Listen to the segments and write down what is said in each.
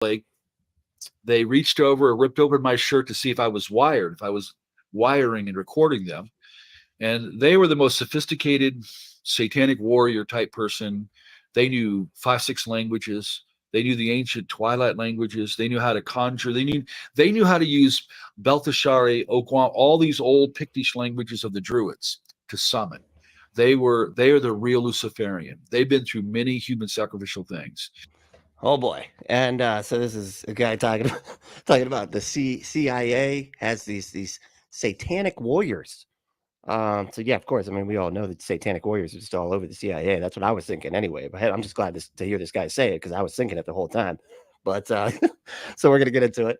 Like, they reached over and ripped open my shirt to see if I was wired, if I was wiring and recording them. And they were the most sophisticated satanic warrior type person. They knew 5, 6 languages. They knew the ancient twilight languages. They knew how to conjure. They knew how to use Belteshazzar, Okwam, all these old Pictish languages of the Druids to summon. They are the real Luciferian. They've been through many human sacrificial things. Oh boy. And so this is a guy talking about the CIA has these satanic warriors. So yeah, of course. I mean, we all know that Satanic Warriors are just all over the CIA. That's what I was thinking anyway. But I'm just glad to hear this guy say it, because I was thinking it the whole time. But so we're gonna get into it.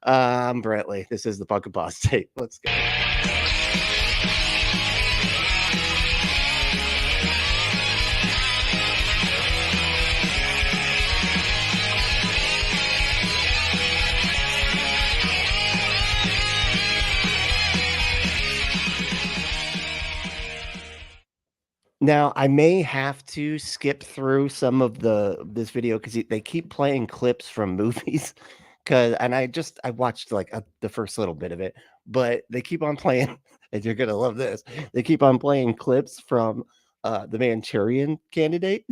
Brantley, this is the Punk Apostate. Let's go. Now, I may have to skip through some of this video because they keep playing clips from movies. And I watched like the first little bit of it, but they keep on playing, and you're gonna love this. They keep on playing clips from the Manchurian Candidate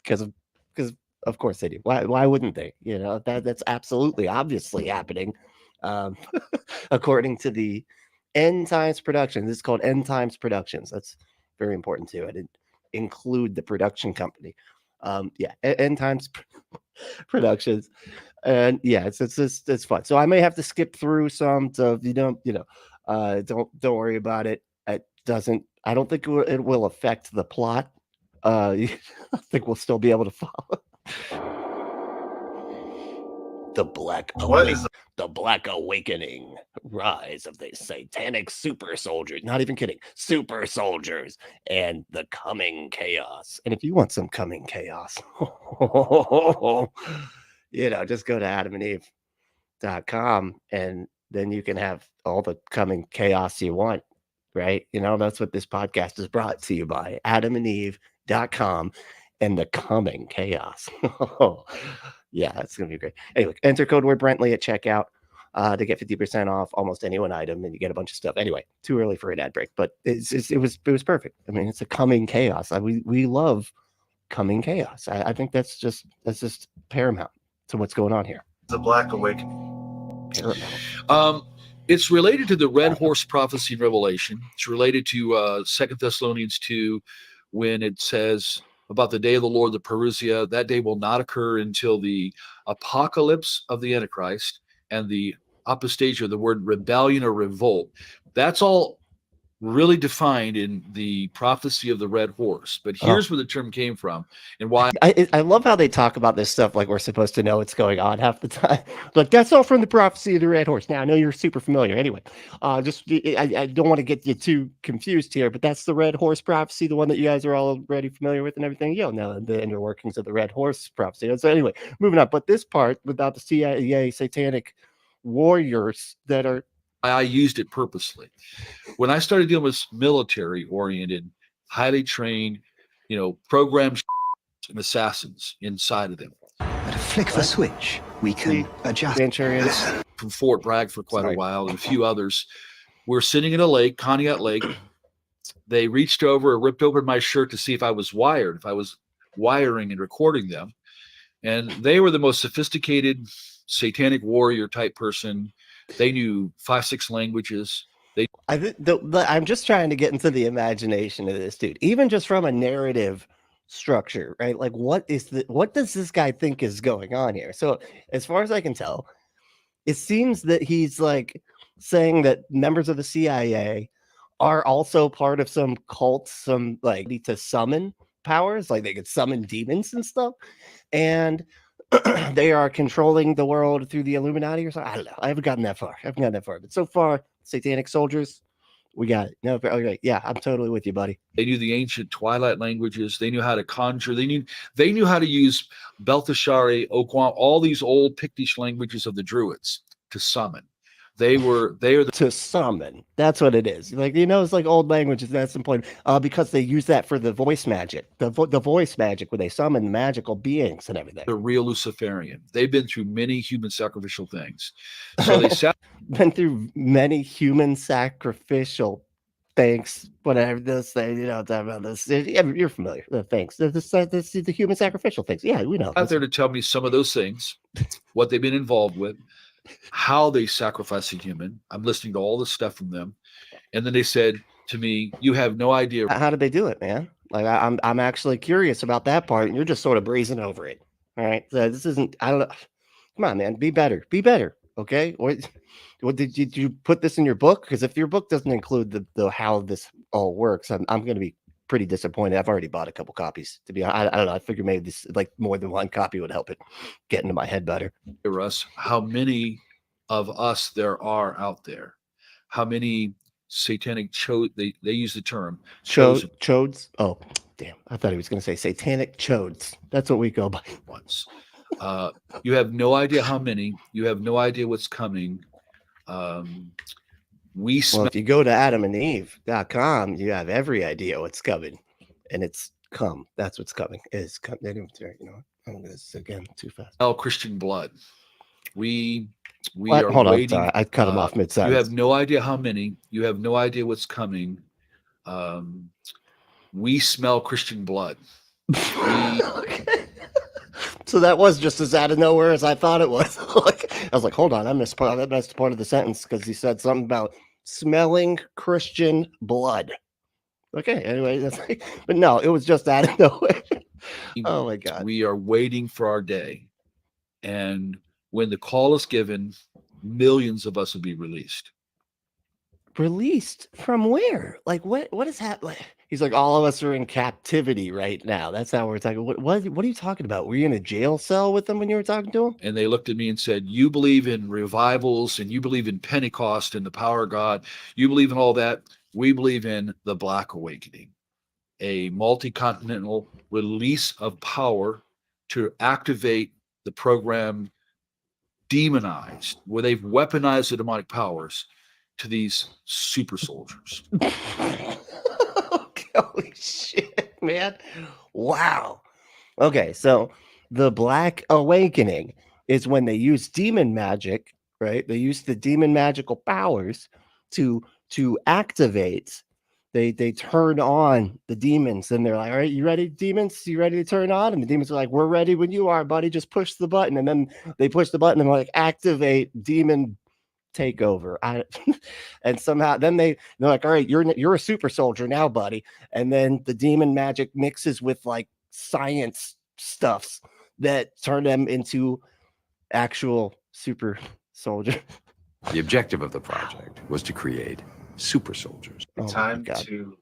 because of course they do. Why wouldn't they? You know, that's absolutely obviously happening. According to the End Times Productions, it's called End Times Productions. That's very important too. I didn't include the production company. Yeah, End Times Productions, and yeah, it's fun. So I may have to skip through some. So if you don't worry about it. It doesn't. I don't think it will affect the plot. I think we'll still be able to follow. The Black Awakening, rise of the satanic super soldiers. Not even kidding, super soldiers, and the coming chaos. And if you want some coming chaos, just go to adamandeve.com, and then you can have all the coming chaos you want, right? That's what this podcast is brought to you by, adamandeve.com, and the coming chaos. Yeah, it's going to be great. Anyway, enter code word Brentley at checkout to get 50% off almost any one item, and you get a bunch of stuff. Anyway, too early for an ad break, but it was perfect. I mean, it's a coming chaos. We love coming chaos. I think that's just paramount to what's going on here. The Black Awakening. Paramount. It's related to the Red Horse prophecy in Revelation. It's related to 2 Thessalonians 2, when it says about the day of the Lord, the parousia. That day will not occur until the apocalypse of the Antichrist and the apostasia, the word rebellion or revolt. That's all really defined in the prophecy of the Red Horse. But here's where the term came from and why. I love how they talk about this stuff like we're supposed to know what's going on half the time. Like, that's all from the prophecy of the Red Horse. Now, I know you're super familiar. Anyway, I don't want to get you too confused here, but that's the Red Horse prophecy, the one that you guys are already familiar with and everything. Know the inner workings of the Red Horse prophecy. So anyway, moving on. But this part, without the CIA Satanic Warriors that are... I used it purposely. When I started dealing with military-oriented, highly trained, programmed and assassins inside of them. At a flick of a switch, we can adjust. Manchurians. From Fort Bragg for quite a while, and a few others. We're sitting in a lake, Conneaut Lake. They reached over and ripped open my shirt to see if I was wired, if I was wiring and recording them. And they were the most sophisticated satanic warrior type person. They knew 5, 6 languages. I'm just trying to get into the imagination of this dude, even just from a narrative structure, right? Like, what does this guy think is going on here? So as far as I can tell, it seems that he's like saying that members of the CIA are also part of some cult, some like to summon powers, like they could summon demons and stuff, and they are controlling the world through the Illuminati or something. I don't know. I haven't gotten that far. But so far, satanic soldiers, we got it. No, okay. Yeah, I'm totally with you, buddy. They knew the ancient twilight languages. They knew how to conjure. They knew how to use Belteshazzar, Okwam, all these old Pictish languages of the Druids to summon. They are the To summon. That's what it is. Like, it's like old languages. That's important. Because they use that for the voice magic, the voice magic, where they summon magical beings and everything. real Luciferian. They've been through many human sacrificial things. So they Been through many human sacrificial things, whatever this thing, talking about this. You're familiar. The things. The human sacrificial things. Yeah, we know. out there to tell me some of those things, what they've been involved with, how they sacrifice a human. I'm listening to all the stuff from them. And then they said to me, you have no idea. How did they do it, man? Like, I'm actually curious about that part, and you're just sort of breezing over it. All right. So this isn't, I don't know. Come on, man. Be better. Be better. Okay. What did you put this in your book? Because if your book doesn't include the how this all works, I'm going to be pretty disappointed. I've already bought a couple copies, to be honest. I don't know. I figured maybe this, like, more than one copy would help it get into my head better. Russ, how many of us there are out there? How many satanic they use the term chodes? Oh, damn. I thought he was going to say satanic chodes. That's what we go by. Once. You have no idea how many. You have no idea what's coming. Well, if you go to adamandeve.com, you have every idea what's coming, and it's come. That's what's coming. It's coming. I'm doing this again too fast. Christian blood. We what? are Hold waiting. On, I cut him off mid-sentence. You have no idea how many. You have no idea what's coming. We smell Christian blood. Okay. So that was just as out of nowhere as I thought it was. I was like, hold on, I missed part of the sentence because he said something about smelling Christian blood. Okay, anyway, but no, it was just out of nowhere. Oh my God. We are waiting for our day. And when the call is given, millions of us will be released. Released from where? Like, what is happening? He's like, all of us are in captivity right now. That's how we're talking. What are you talking about? Were you in a jail cell with them when you were talking to him? And they looked at me and said, you believe in revivals and you believe in Pentecost and the power of God. You believe in all that. We believe in the Black Awakening, a multi-continental release of power to activate the program demonized, where they've weaponized the demonic powers to these super soldiers. Holy shit, man. Wow. Okay, so the Black Awakening is when they use demon magic, right? They use the demon magical powers to activate. They turn on the demons, and they're like, all right, you ready, demons? You ready to turn on? And the demons are like, we're ready when you are, buddy. Just push the button. And then they push the button and like, activate demon takeover. And somehow then they're like, all right, you're a super soldier now, buddy. And then the demon magic mixes with like science stuffs that turn them into actual super soldiers. The objective of the project was to create super soldiers. Time to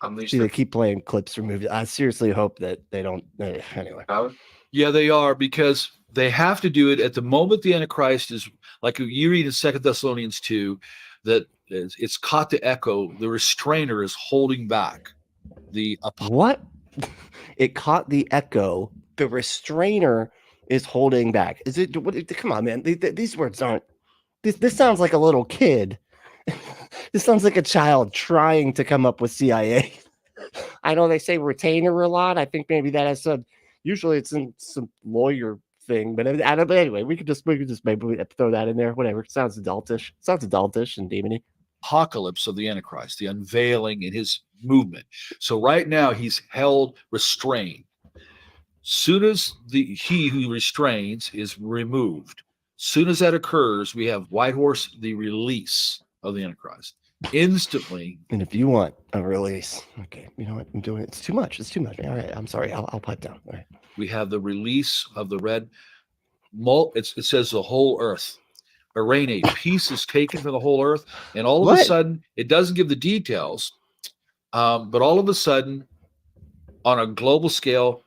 unleash See, they keep playing clips from movies. I seriously hope that they don't. Anyway. power. Yeah, they are, because they have to do it at the moment the Antichrist is, like you read in 2 Thessalonians 2, that it's caught the echo. The restrainer is holding back the What? It caught the echo. The restrainer is holding back. Is it? Come on, man. These words aren't. This sounds like a little kid. This sounds like a child trying to come up with CIA. I know they say retainer a lot. I think maybe that has some. Usually it's in some lawyer thing, but anyway, we could just maybe throw that in there. Whatever. It sounds adultish. And demony. apocalypse of the Antichrist, the unveiling in his movement. So right now he's held restrained. Soon as he who restrains is removed, soon as that occurs, we have White Horse, the release of the Antichrist. Instantly. And if you want a release, okay, you know what I'm doing? It's too much. All right, I'm sorry. I'll pipe down. All right. We have the release of the red. It says the whole earth. Irene, peace is taken from the whole earth, and all of a sudden, it doesn't give the details, but all of a sudden, on a global scale,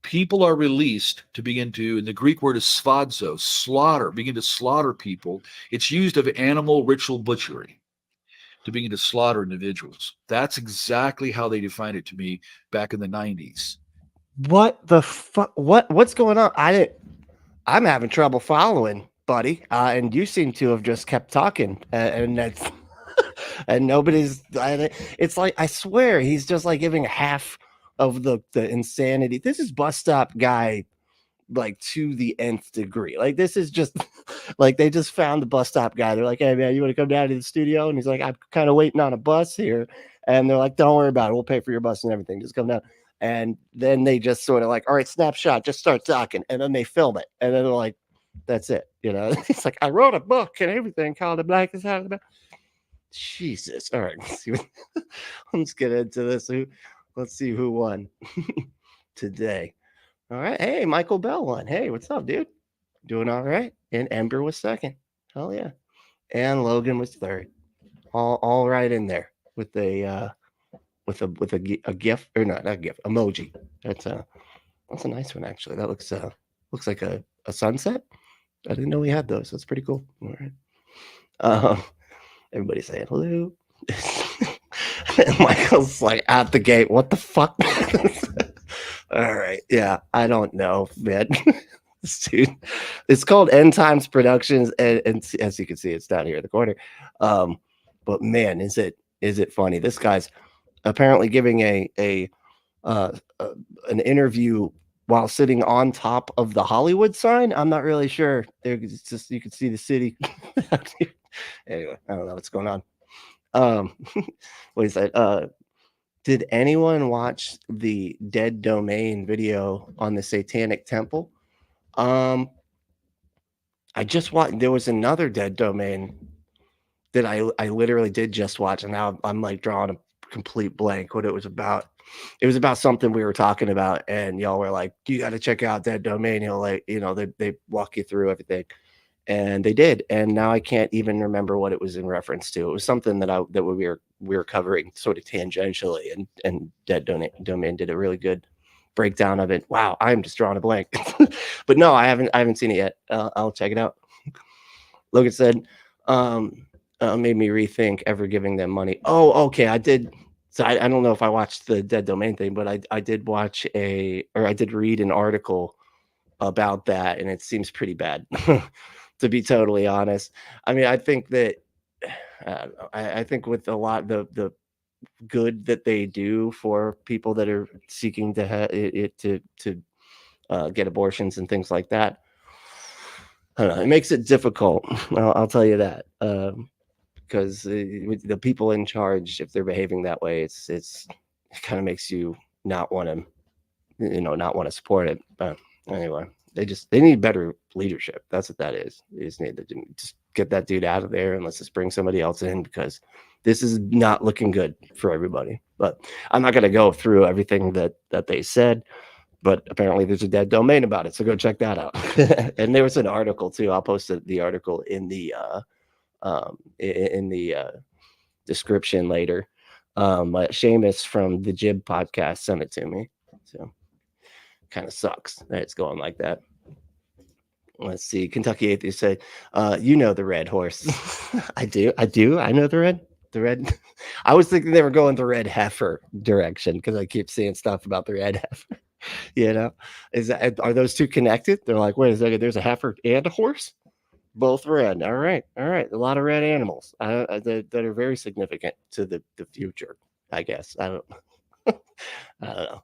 people are released to begin to, and the Greek word is sphadzo, slaughter, begin to slaughter people. It's used of animal ritual butchery to begin to slaughter individuals. That's exactly how they defined it to me back in the 90s. What the fuck? What's going on? I'm having trouble following buddy. And you seem to have just kept talking, and that's and nobody's. It's like I swear he's just like giving half of the insanity. This is bus stop guy like to the nth degree. Like this is just like they just found the bus stop guy. They're like, "Hey man, you want to come down to the studio?" And he's like, "I'm kind of waiting on a bus here." And they're like, "Don't worry about it. We'll pay for your bus and everything. Just come down." And then they just sort of like, "All right, snapshot, just start talking." And then they film it. And then they're like, "That's it." You know, it's like, "I wrote a book and everything called The Blackest House." Jesus. All right. Let's get into this. Let's see who won today. All right. Hey, Michael Bell won. Hey, what's up, dude? Doing all right. And Ember was second. Hell yeah. And Logan was third. All right in there with a gif, or not a gif, emoji. That's a nice one actually. That looks like a sunset. I didn't know we had those. That's pretty cool. All right. Everybody saying hello. And Michael's like at the gate. What the fuck? All right. Yeah, I don't know, man. Dude, it's called End Times Productions, and as you can see, it's down here in the corner. But man, is it funny? This guy's apparently giving an interview while sitting on top of the Hollywood sign. I'm not really sure. It's just you can see the city. Anyway, I don't know what's going on. What is that? Did anyone watch the Dead Domain video on the Satanic Temple? I just watched. There was another Dead Domain that I literally did just watch, and now I'm like drawing a complete blank what it was about. It was about something we were talking about, and y'all were like, "You got to check out Dead Domain." He'll like, they walk you through everything, and they did. And now I can't even remember what it was in reference to. It was something that we were covering sort of tangentially, and Dead Domain did a really good breakdown of it. Wow, I'm just drawing a blank. But no, I haven't seen it yet. I'll check it out. Logan said, made me rethink ever giving them money. Oh, okay, I did. So I don't know if I watched the Dead Domain thing, but I did I did read an article about that, and it seems pretty bad, to be totally honest. I mean, I think that I think with a lot the good that they do for people that are seeking to get abortions and things like that, I don't know, it makes it difficult. I'll tell you that, because the people in charge, if they're behaving that way, it kind of makes you not want to support it. But anyway, they need better leadership. That's what that is. They just need to just get that dude out of there and let's just bring somebody else in, because this is not looking good for everybody. But I'm not going to go through everything that they said, but apparently there's a Dead Domain about it, so go check that out. And there was an article too. I'll post the article in the description later. Seamus from the Jib podcast sent it to me, so kind of sucks that it's going like that. Let's see. Kentucky Atheist said, the red horse. I do. I know the red. I was thinking they were going the red heifer direction, because I keep seeing stuff about the red heifer. Are those two connected? They're like, wait a second, there's a heifer and a horse, both red. All right. A lot of red animals that are very significant to the future, I guess. I don't know.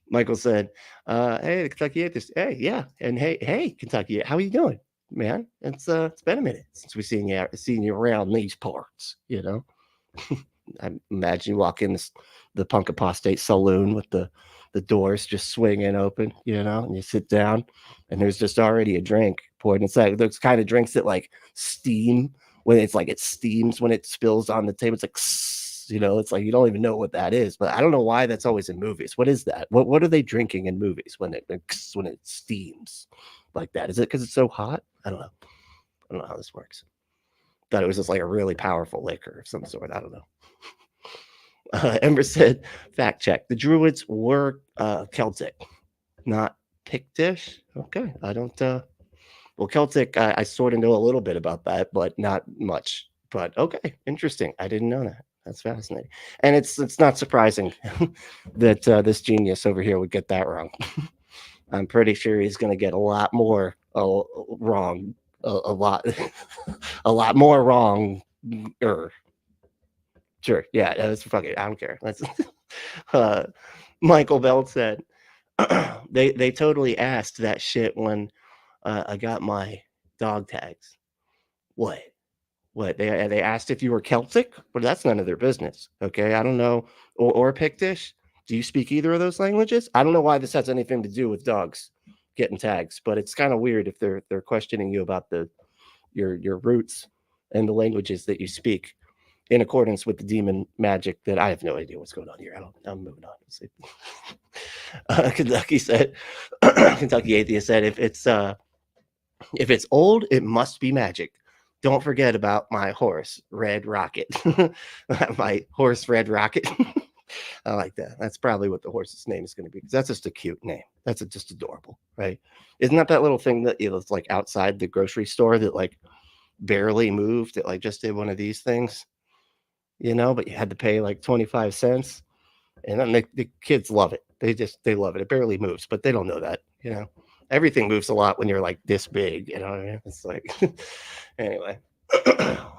Michael said, hey, the Kentucky Atheist. Hey, yeah. And hey, Kentucky, how are you doing, man? It's been a minute since we've seen you around these parts, I imagine you walk in the Punk Apostate saloon with the doors just swinging open, and you sit down and there's just already a drink poured. And it's like those kind of drinks that like steam when it steams when it spills on the table. It's like, it's like you don't even know what that is. But I don't know why that's always in movies. What is that? What are they drinking in movies when it steams like that? Is it because it's so hot? I don't know how this works. Thought it was just like a really powerful liquor of some sort. I don't know. Ember said, fact check. The Druids were Celtic, not Pictish. Okay. I don't, well, Celtic, I sort of know a little bit about that, but not much. But okay. Interesting. I didn't know that. That's fascinating. And it's not surprising that this genius over here would get that wrong. I'm pretty sure he's going to get a lot more wrong, a lot, a lot more wrong. Sure, yeah, that's fucking. I don't care. That's Michael Bell said they totally asked that shit when I got my dog tags. What? What they asked if you were Celtic? Well, that's none of their business. Okay, I don't know, or Pictish. Do you speak either of those languages? I don't know why this has anything to do with dogs getting tags, but it's kind of weird if they're questioning you about your roots and the languages that you speak in accordance with the demon magic that I have no idea what's going on here. I'm moving on. Kentucky said, Kentucky atheist said, if it's old, it must be magic. Don't forget about my horse, Red Rocket. My horse, Red Rocket. I like that. That's probably what the horse's name is going to be, because that's just a cute name. That's just adorable, right? Isn't that little thing that it's like outside the grocery store that like barely moved? It like just did one of these things, but you had to pay like 25 cents. And then the kids love it. They love it. It barely moves, but they don't know that, Everything moves a lot when you're like this big, what I mean? It's like, anyway,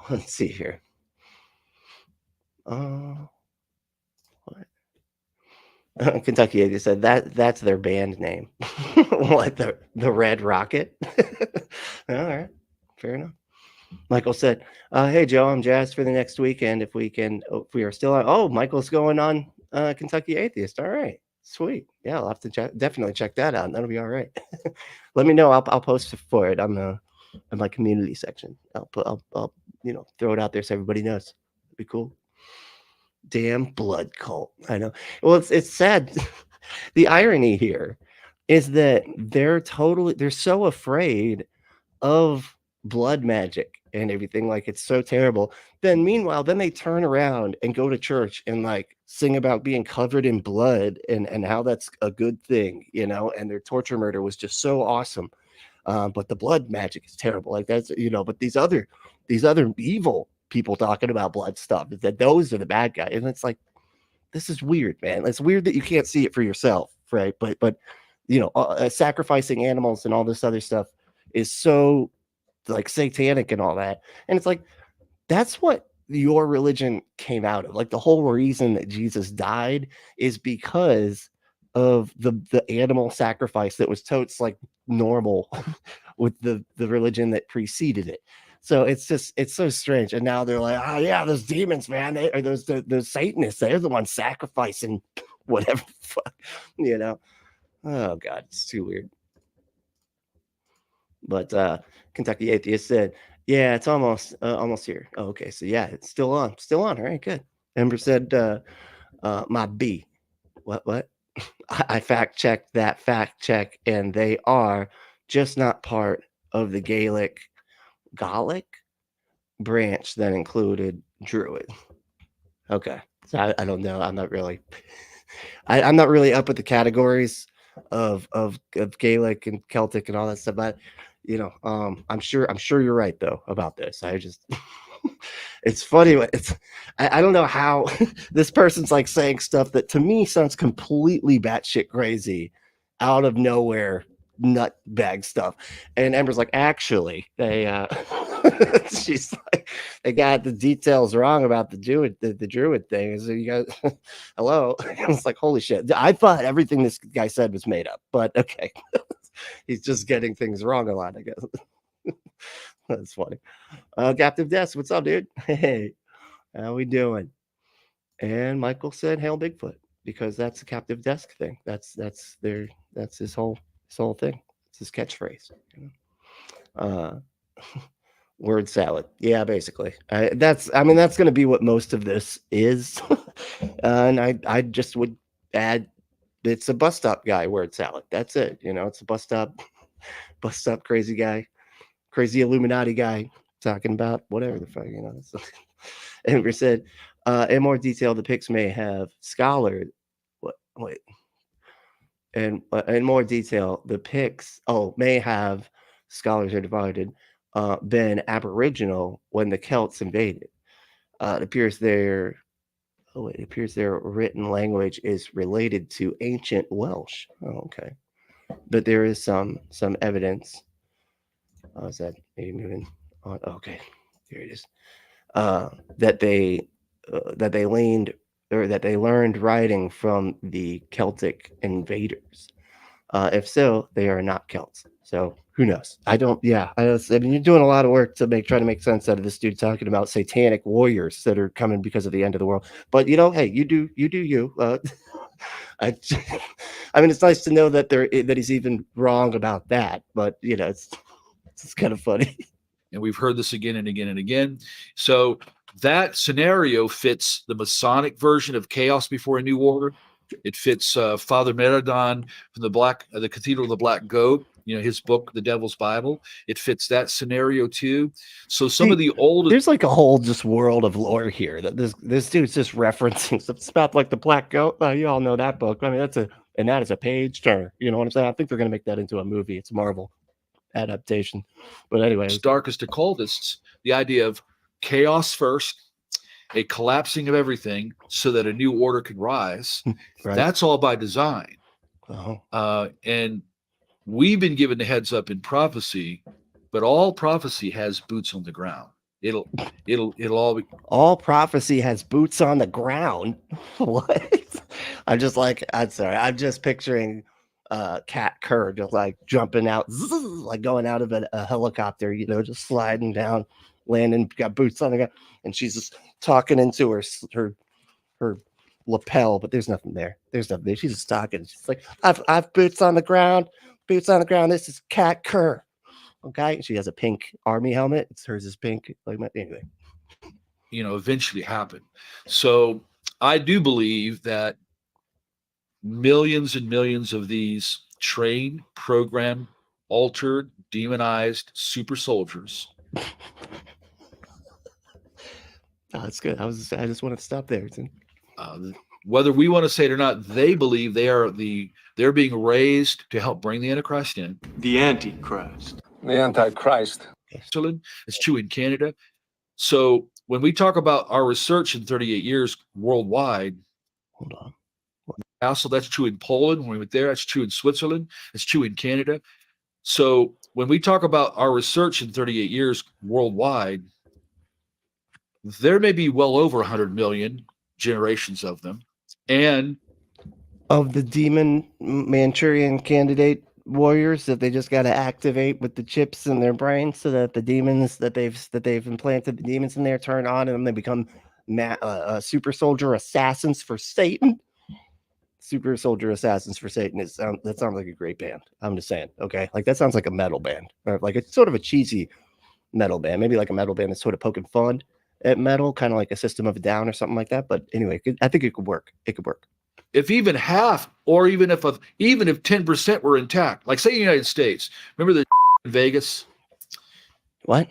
let's see here. What? Kentucky Atheist said that's their band name. What, the Red Rocket? All right, fair enough. Michael said, "Hey Joe, I'm jazzed for the next weekend if we are still on." Oh, Michael's going on Kentucky Atheist. All right, sweet. Yeah, I'll have to definitely check that out. That'll be all right. Let me know. I'll post for it on my community section. I'll throw it out there so everybody knows. It'd be cool. Damn blood cult. I know. Well, it's sad. The irony here is that they're so afraid of blood magic and everything, like it's so terrible. Then they turn around and go to church and like sing about being covered in blood and how that's a good thing, and their torture murder was just so awesome. But the blood magic is terrible. Like that's, but these other evil people talking about blood stuff, that those are the bad guys. And it's like, this is weird, man. It's weird that you can't see it for yourself, right? But sacrificing animals and all this other stuff is so like satanic and all that. And it's like, that's what your religion came out of. Like the whole reason that Jesus died is because of the animal sacrifice that was totes like normal with the religion that preceded it. So it's so strange. And now they're like, oh yeah, those demons, man, or those Satanists, they're the ones sacrificing whatever the fuck, Oh God, it's too weird. But Kentucky Atheist said, yeah, it's almost here. Oh, okay, so yeah, it's still on. All right, good. Ember said, my B. What? I fact checked that fact check, and they are just not part of the Gaelic branch that included Druid. Okay, so I don't know. I'm not really, I'm not really up with the categories of Gaelic and Celtic and all that stuff. But I'm sure you're right though about this. I just it's funny. I don't know how this person's like saying stuff that to me sounds completely batshit crazy, out of nowhere, nut bag stuff. And Ember's like, actually, they she's like, they got the details wrong about the druid thing. So you guys, hello. I was like, holy shit. I thought everything this guy said was made up, but okay. He's just getting things wrong a lot, I guess. That's funny. Captive Desk, what's up, dude? Hey, how we doing? And Michael said, "Hail Bigfoot," because that's a Captive Desk thing. That's his whole thing. It's his catchphrase. Word salad. Yeah, basically. That's going to be what most of this is. And I just would add, it's a bus stop guy word salad. That's it. It's a bus stop crazy guy, crazy Illuminati guy talking about whatever the fuck, So, Amber said, in more detail, the pics may have scholar. Wait. And in more detail, the pics may have, scholars are divided, been Aboriginal when the Celts invaded. It appears their written language is related to ancient Welsh. Oh, okay. But there is some evidence Oh, is that maybe moving on? Okay, here it is. That they leaned or that they learned writing from the Celtic invaders. If so, they are not Celts. So who knows? I don't. Yeah, I mean, you're doing a lot of work to try to make sense out of this dude talking about satanic warriors that are coming because of the end of the world. But hey, you do you. I, I mean, it's nice to know that that he's even wrong about that. But it's kind of funny. And we've heard this again and again and again. So that scenario fits the Masonic version of Chaos Before a New Order. It fits Father Meradon from the Cathedral of the Black Goat, his book, The Devil's Bible. It fits that scenario too. So some of the oldest... There's like a whole just world of lore here that this dude's just referencing stuff. It's about like the Black Goat. You all know that book. I mean, that is a page turner. You know what I'm saying? I think they're going to make that into a movie. It's a Marvel adaptation. But anyway, darkest occultists, the idea of chaos first, a collapsing of everything so that a new order can rise. Right. That's all by design. Uh-huh. And we've been given the heads up in prophecy, but all prophecy has boots on the ground. It'll all prophecy has boots on the ground. What? I'm sorry. I'm just picturing Cat Kerr just like jumping out, like going out of a helicopter, just sliding down, landing, got boots on the ground, and she's just talking into her lapel, but there's nothing there. There's nothing there. She's just talking. She's like, I've boots on the ground. Boots on the ground. This is Cat Kerr. Okay. She has a pink army helmet. Hers is pink. Anyway. Eventually happen. So I do believe that millions and millions of these trained, programmed, altered, demonized super soldiers. That's good. I just want to stop there. Whether we want to say it or not, they believe they're being raised to help bring the Antichrist in. The Antichrist. The Antichrist. It's true in Canada. So when we talk about our research in 38 years worldwide, hold on. Also, that's true in Poland when we went there. That's true in Switzerland. It's true in Canada. So when we talk about our research in 38 years worldwide, there may be well over 100 million generations of them. And of the demon Manchurian candidate warriors that they just got to activate with the chips in their brain so that the demons that they've implanted the demons in there turn on and then they become super soldier assassins for Satan. Super Soldier Assassins for Satan that sounds like a great band. I'm just saying, okay? Like that sounds like a metal band, or like it's sort of a cheesy metal band, maybe like a metal band that's sort of poking fun at metal, kind of like a System of a Down or something like that. But anyway, I think it could work. It could work. If even half, or even if 10% were intact, like say the United States, remember the in Vegas? What?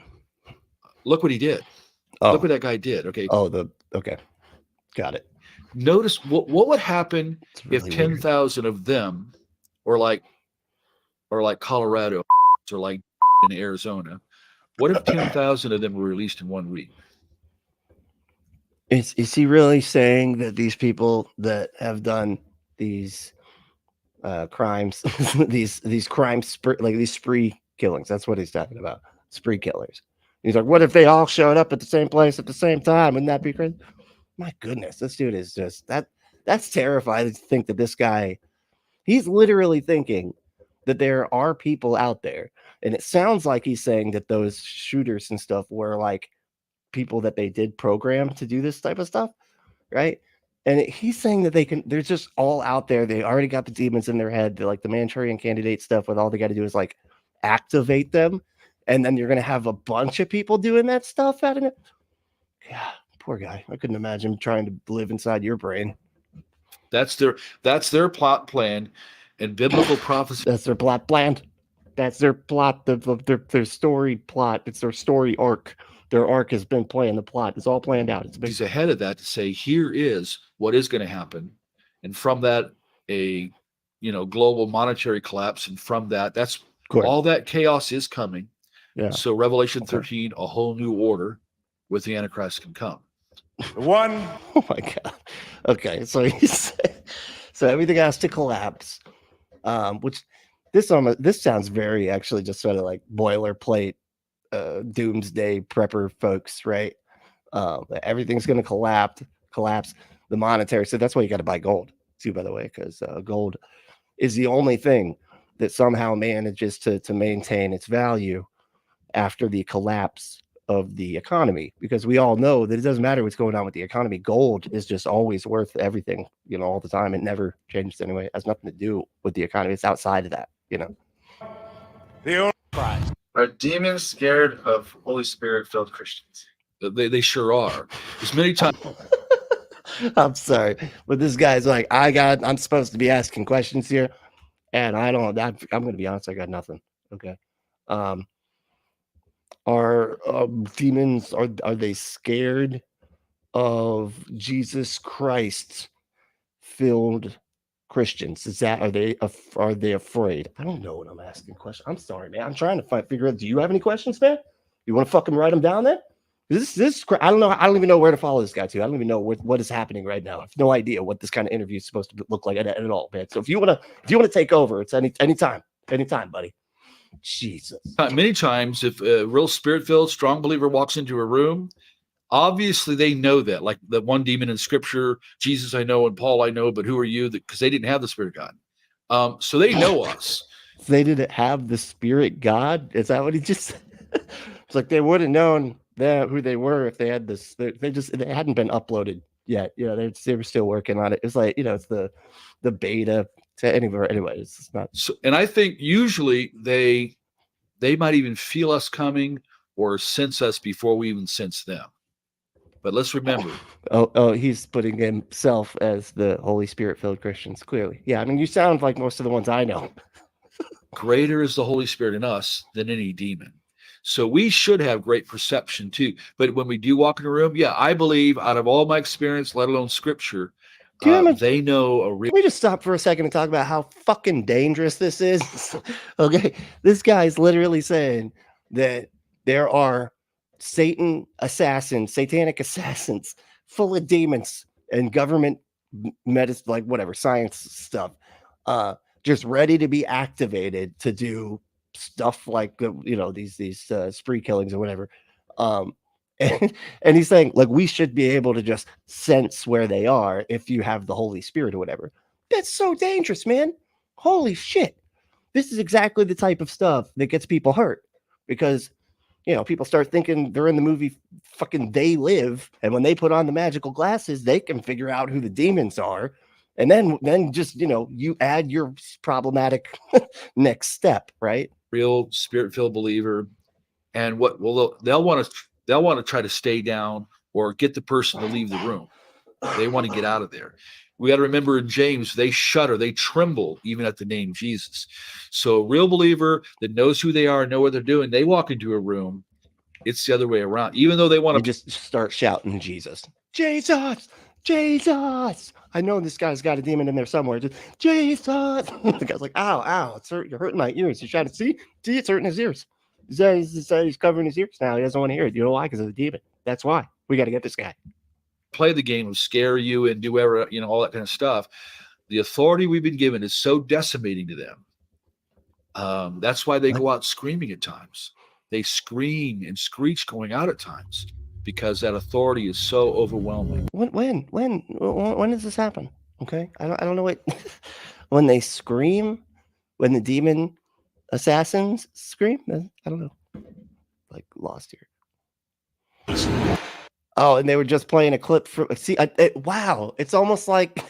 Look what he did. Oh. Look what that guy did. Okay. Okay. Got it. Notice what would happen really if 10,000 of them, or like Colorado, or like in Arizona, what if 10,000 of them were released in 1 week? Is he really saying that these people that have done these crimes, these crimes, like these spree killings? That's what he's talking about. Spree killers. He's like, what if they all showed up at the same place at the same time? Wouldn't that be crazy? My goodness, this dude is just that's terrifying to think that this guy, he's literally thinking that there are people out there. And it sounds like he's saying that those shooters and stuff were like people that they did program to do this type of stuff, right? And he's saying that they're just all out there. They already got the demons in their head. They're like the Manchurian candidate stuff, with all they got to do is like activate them. And then you're going to have a bunch of people doing that stuff out of it. Yeah. Poor guy. I couldn't imagine trying to live inside your brain. That's their plot plan, and biblical prophecy. That's their plot plan. That's their plot. Their story plot. It's their story arc. Their arc has been playing. The plot is all planned out. He's ahead of that to say, here is what is going to happen, and from that, a global monetary collapse, and from that, that's all that chaos is coming. Yeah. So Revelation 13, a whole new order with the Antichrist can come. One. Oh my God. Okay, so he said, so everything has to collapse, which This sounds very actually just sort of like boilerplate, doomsday prepper folks, right? Everything's going to collapse the monetary. So that's why you got to buy gold too, by the way, because gold is the only thing that somehow manages to maintain its value after the collapse of the economy, because we all know that it doesn't matter what's going on with the economy. Gold is just always worth everything, all the time. It never changes anyway. It has nothing to do with the economy. It's outside of that, The only Are demons scared of Holy Spirit filled Christians? They sure are. As many times I'm sorry, but this guy's like, I'm supposed to be asking questions here, and I'm going to be honest, I got nothing. Okay. Are demons, are they scared of Jesus Christ filled Christians? Are they afraid? I don't know what I'm asking questions. I'm sorry, man. I'm trying to figure out. Do you have any questions, man? You want to fucking write them down there? I don't know. I don't even know where to follow this guy to. I don't even know what is happening right now. I have no idea what this kind of interview is supposed to look like at all, man. So if you want to take over, it's anytime, buddy. Jesus. Many times, if a real spirit-filled, strong believer walks into a room, obviously they know that. Like the one demon in Scripture, Jesus I know and Paul I know, but who are you? Because they didn't have the Spirit of God. So they know us. They didn't have the Spirit God? Is that what he just said? It's like they would have known who they were if they had this. They hadn't been uploaded yet. They were still working on it. It's like, it's the beta to anywhere. Anyway, it's not. So, and I think usually they might even feel us coming or sense us before we even sense them. But let's remember. Oh, he's putting himself as the Holy Spirit filled Christians. Clearly, yeah. I mean, you sound like most of the ones I know. Greater is the Holy Spirit in us than any demon. So we should have great perception too. But when we do walk in a room, yeah, I believe out of all my experience, let alone Scripture, they know a real. Can we just stop for a second and talk about how fucking dangerous this is? Okay, this guy's literally saying that there are satanic assassins full of demons and government medicine, like whatever science stuff, just ready to be activated to do stuff like these spree killings or whatever. And he's saying, like, we should be able to just sense where they are if you have the Holy Spirit or whatever. That's so dangerous, man. Holy shit. This is exactly the type of stuff that gets people hurt, because, people start thinking they're in the movie fucking They Live. And when they put on the magical glasses, they can figure out who the demons are. And then just, you add your problematic next step, right? Real spirit-filled believer. And they'll want to try to stay down or get the person to leave the room. They want to get out of there. We got to remember in James, they shudder, they tremble even at the name Jesus. So a real believer that knows who they are, know what they're doing, they walk into a room, it's the other way around. Even though they want to just start shouting Jesus. Jesus! Jesus! I know this guy's got a demon in there somewhere. Just Jesus! The guy's like, ow, you're hurting my ears. You trying to see? See, it's hurting his ears. He's covering his ears now. He doesn't want to hear it. You know why? Because of the demon. That's why. We got to get this guy. play the game of scare you and do whatever, all that kind of stuff. The authority we've been given is so decimating to them. That's why they go out screaming at times. They scream and screech going out at times because that authority is so overwhelming. When does this happen? Okay, I don't know what. When they scream, when the demon assassins scream, I don't know. Like lost here. Oh, and they were just playing a clip from. See, wow! It's almost like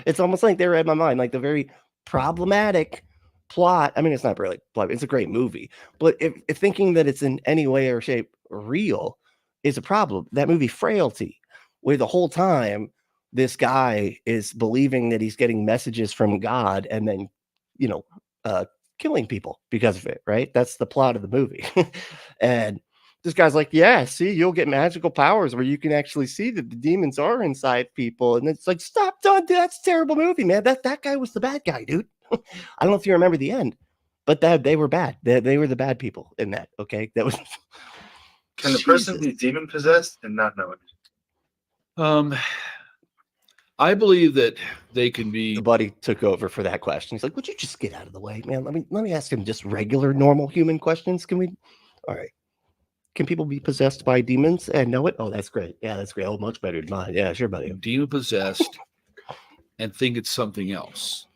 they read my mind. Like the very problematic plot. I mean, it's not really plot. It's a great movie, but if thinking that it's in any way or shape real is a problem. That movie Frailty, where the whole time this guy is believing that he's getting messages from God, and then killing people because of it. Right? That's the plot of the movie, and. This guy's like, yeah, see, you'll get magical powers where you can actually see that the demons are inside people. And it's like, stop, that's a terrible movie, man. That guy was the bad guy, dude. I don't know if you remember the end, but they were bad. They were the bad people in that. Okay. That was. Can the person be demon possessed and not know it? I believe that they can The be. buddy took over for that question. He's like, "Would you just get out of the way, man? Let me ask him just regular, normal human questions. Can we? All right. Can people be possessed by demons and know it? Oh, that's great. Yeah, that's great. Oh, much better than mine. Yeah, sure, buddy. Demon possessed and think it's something else.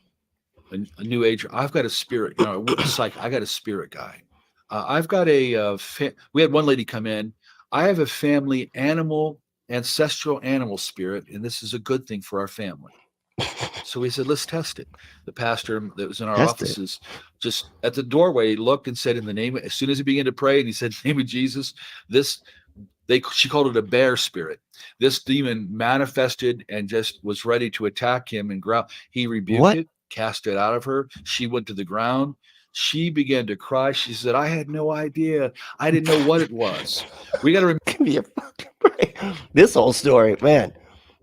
A new age. I've got a spirit. You know, it's like I got a spirit guy. I've got a. We had one lady come in. I have a family ancestral animal spirit, and this is a good thing for our family. So we said, let's test it. The pastor that was in our Test it. offices, just at the doorway, looked and said, in the name, as soon as he began to pray, and he said, in the name of Jesus, she called it a bear spirit. This demon manifested and just was ready to attack him and growl. He rebuked it, cast it out of her. She went to the ground. She began to cry. She said, I had no idea. I didn't know what it was. We got to remember. Give me a fucking break. This whole story, man.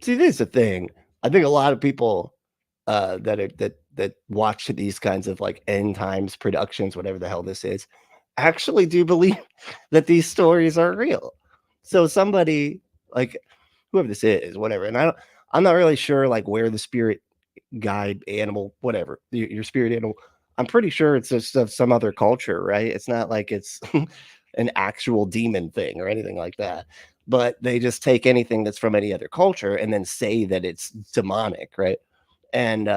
See, this is the thing. I think a lot of people that watch these kinds of like end times productions, whatever the hell this is, actually do believe that these stories are real. So somebody like whoever this is, whatever, and I'm not really sure like where the spirit guide animal, whatever, your spirit animal. I'm pretty sure it's just of some other culture, right? It's not like it's an actual demon thing or anything like that. But they just take anything that's from any other culture and then say that it's demonic, right? And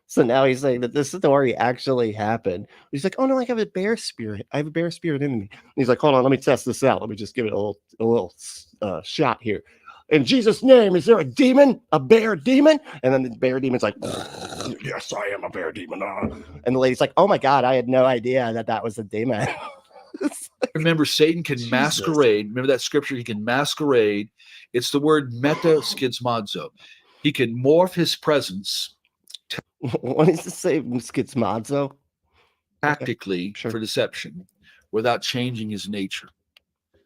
so now he's saying that this story actually happened. He's like, oh no, I have a bear spirit. I have a bear spirit in me. And he's like, hold on, let me test this out. Let me just give it a little shot here. In Jesus' name, is there a demon? A bear demon? And then the bear demon's like, yes, I am a bear demon. And the lady's like, oh my God, I had no idea that was a demon. Remember, Satan can masquerade. Remember that scripture? He can masquerade. It's the word meta schizmazo. He can morph his presence. What does it say? Schizmazo? Tactically sure. for deception without changing his nature.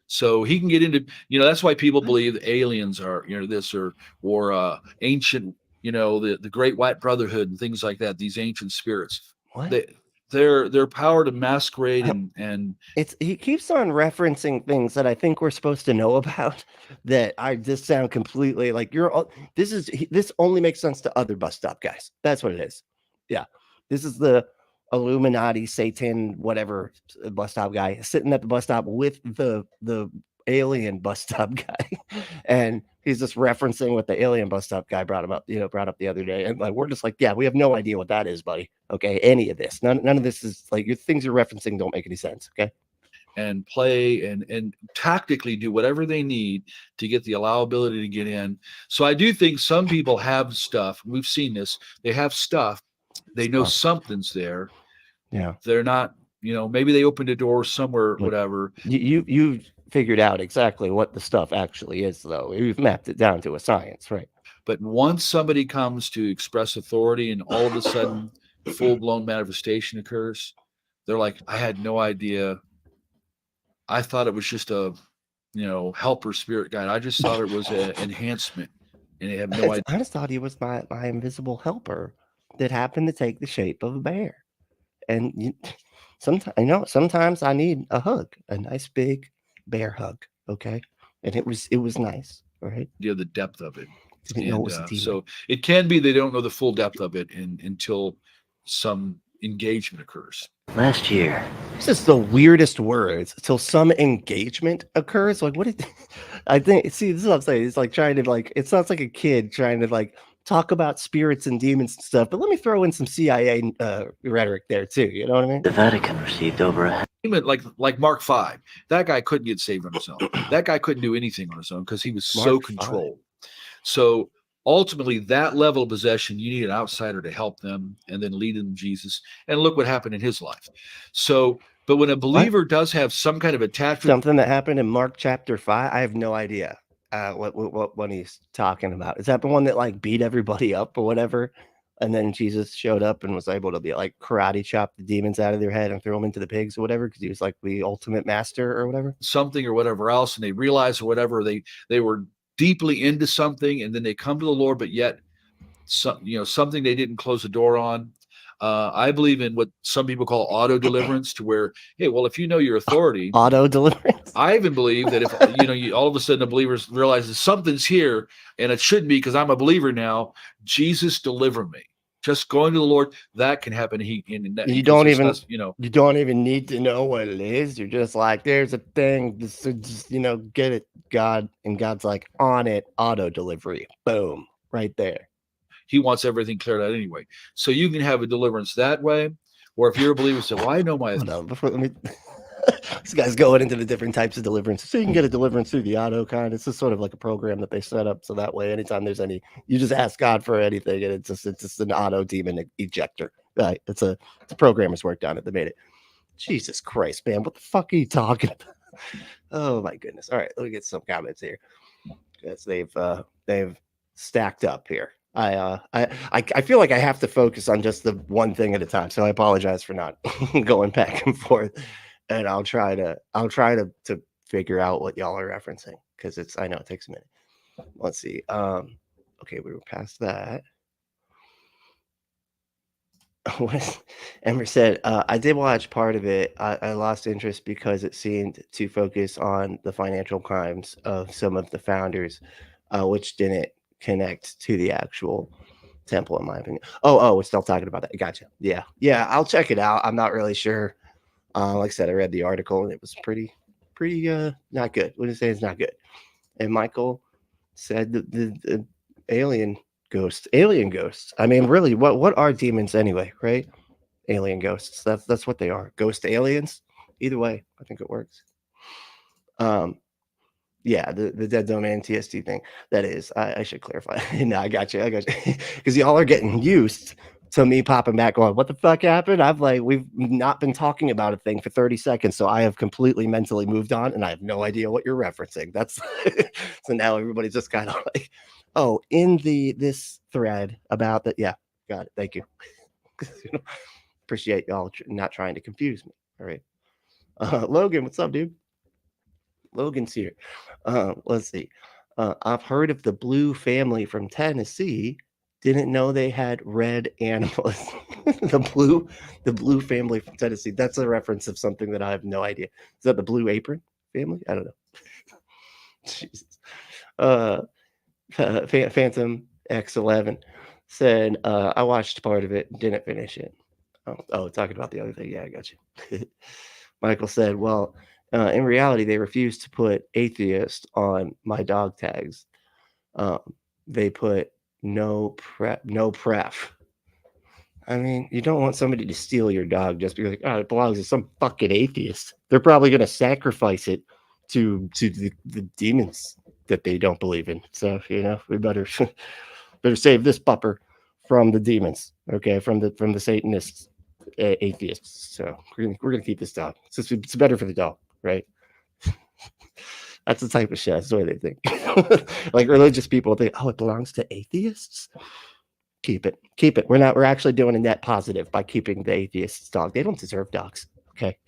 So he can get into, that's why people believe the aliens are, this or ancient, the Great White Brotherhood and things like that. These ancient spirits. What? Their power to masquerade and he keeps on referencing things that I think we're supposed to know about that I just sound completely like this only makes sense to other bus stop guys. That's what it is. Yeah. This is the Illuminati, Satan, whatever bus stop guy sitting at the bus stop with the alien bus stop guy. And he's just referencing what the alien bus stop guy brought up the other day. And like, we're just like, yeah, we have no idea what that is, buddy. Okay. Any of this, none of this is like your things you're referencing don't make any sense. Okay. And play and tactically do whatever they need to get the allowability to get in. So I do think some people have stuff. We've seen this. They have stuff. They know something's there. Yeah. They're not, maybe they opened a door somewhere, whatever. You figured out exactly what the stuff actually is, though. You've mapped it down to a science, right? But once somebody comes to express authority and all of a sudden full-blown manifestation occurs, they're like, I had no idea. I thought it was just a, helper spirit guide. I just thought it was an enhancement, and they have no idea. I just thought he was my invisible helper that happened to take the shape of a bear. And sometimes I need a hug, a nice big bear hug. Okay, and it was nice. All right, The depth of it. Didn't know it was a demon. So it can be they don't know the full depth of it until some engagement occurs. Last year. This is the weirdest words. Till some engagement occurs. Like, what? I think. See, this is what I'm saying. It's like trying to it sounds like a kid trying to talk about spirits and demons and stuff. But let me throw in some CIA rhetoric there too. You know what I mean? The Vatican received over a like Mark 5. That guy couldn't get saved on his own. That guy couldn't do anything on his own because he was so controlled. So ultimately, that level of possession, you need an outsider to help them and then lead them to Jesus. And look what happened in his life. So, but when a believer does have some kind of attachment, something that happened in Mark chapter 5, I have no idea what he's talking about. Is that the one that beat everybody up or whatever? And then Jesus showed up and was able to be karate chop the demons out of their head and throw them into the pigs or whatever because he was the ultimate master or whatever. Something or whatever else, and they realized or whatever they were deeply into something, and then they come to the Lord, but yet something they didn't close the door on. I believe in what some people call auto deliverance, to where, hey, well, if you know your authority, Auto deliverance. I even believe that if you all of a sudden a believer realizes something's here and it shouldn't be because I'm a believer now, Jesus deliver me. Just going to the Lord, that can happen. You don't even need to know what it is. You're just like, there's a thing, just get it, God, and God's like, on it, auto delivery, boom, right there. He wants everything cleared out anyway. So you can have a deliverance that way, or if you're a believer, say, well, I know my. Hold on, before let me. This guy's going into the different types of deliverance. So you can get a deliverance through the auto kind. It's just sort of like a program that they set up, so that way, anytime there's any, you just ask God for anything, and it's just an auto demon ejector. Right? It's a programmer's worked on it. They made it. Jesus Christ, man, what the fuck are you talking about? Oh my goodness. All right, let me get some comments here, because they've stacked up here. I feel like I have to focus on just the one thing at a time, so I apologize for not going back and forth. And I'll try to figure out what y'all are referencing, because I know it takes a minute. Let's see. Okay, we were past that. Ember said, I did watch part of it. I lost interest because it seemed to focus on the financial crimes of some of the founders, which didn't connect to the actual temple, in my opinion. Oh, we're still talking about that. Gotcha. Yeah, I'll check it out. I'm not really sure. Like I said, I read the article and it was pretty not good. What did it say? It's not good. And Michael said the alien ghosts. I mean, really, what are demons anyway, right? Alien ghosts. That's what they are. Ghost aliens. Either way, I think it works. Yeah, the dead domain TST thing. That is, I should clarify. No, I got you. Because y'all are getting used to me popping back going, what the fuck happened? We've not been talking about a thing for 30 seconds, so I have completely mentally moved on, and I have no idea what you're referencing. That's so now everybody's just kind of like, oh, in this thread about that. Yeah, got it. Thank you. Appreciate y'all not trying to confuse me. All right, Logan, what's up, dude? Logan's here. Let's see. I've heard of the Blue family from Tennessee. Didn't know they had red animals. the blue family from Tennessee. That's a reference of something that I have no idea. Is that the Blue Apron family? I don't know. Jesus. Phantom X11 said, I watched part of it, didn't finish it. Oh, talking about the other thing. Yeah, I got you. Michael said, well, in reality, they refused to put atheist on my dog tags. They put no pref. I mean, you don't want somebody to steal your dog just because, oh, it belongs to some fucking atheist. They're probably going to sacrifice it to the demons that they don't believe in. So, we better save this pupper from the demons, okay, from the Satanists, atheists. So we're gonna keep this dog. It's better for the dog, right? That's the type of shit. That's the way they think. Like religious people think, oh, it belongs to atheists. Keep it. We're actually doing a net positive by keeping the atheists' dog. They don't deserve dogs. Okay,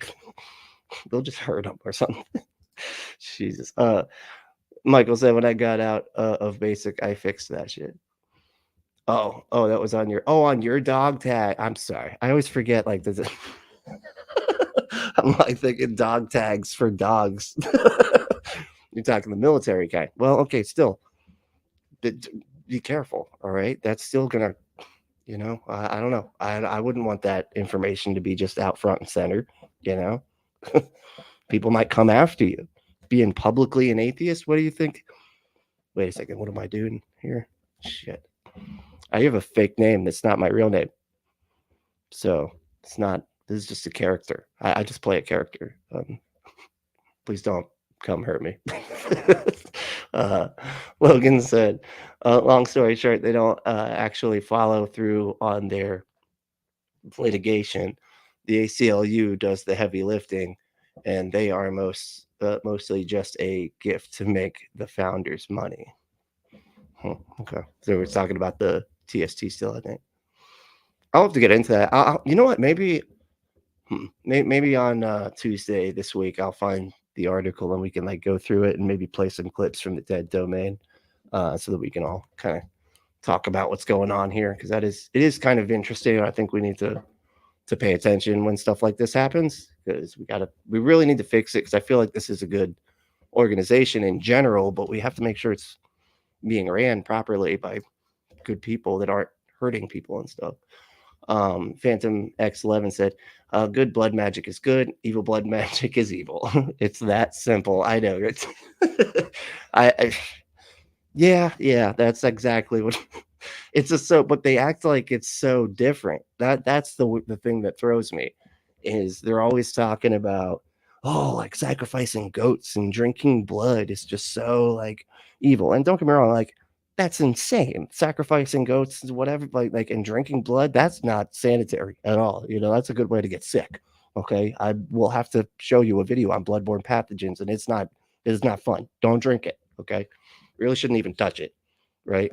they'll just hurt them or something. Jesus. Michael said, when I got out of basic, I fixed that shit. Oh, that was on your dog tag. I'm sorry. I always forget, like, does it I'm like thinking dog tags for dogs. You're talking the military kind. Well, okay, still be careful. All right. That's still gonna, I don't know. I wouldn't want that information to be just out front and center, People might come after you. Being publicly an atheist, what do you think? Wait a second, what am I doing here? Shit. I have a fake name that's not my real name. So this is just a character. I just play a character. Please don't come hurt me. Logan said, long story short, they don't actually follow through on their litigation. The ACLU does the heavy lifting, and they are mostly just a gift to make the founders money. Okay, so we're talking about the TST still, I think. I'll have to get into that. You know what? Maybe on Tuesday this week, I'll find the article and we can go through it and maybe play some clips from the dead domain, so that we can all kind of talk about what's going on here, because it is kind of interesting. And I think we need to pay attention when stuff like this happens, because we really need to fix it, because I feel like this is a good organization in general, but we have to make sure it's being ran properly by good people that aren't hurting people and stuff. Phantom X11 said, good blood magic is good, evil blood magic is evil. It's that simple. I know. It's yeah, that's exactly what it's just. So, but they act like it's so different. That's the thing that throws me, is they're always talking about, oh, like sacrificing goats and drinking blood is just so like evil. And don't get me wrong, like that's insane. Sacrificing goats, whatever, like and drinking blood, that's not sanitary at all. That's a good way to get sick. Okay, I will have to show you a video on bloodborne pathogens, and it's not fun. Don't drink it. Okay, really shouldn't even touch it. Right?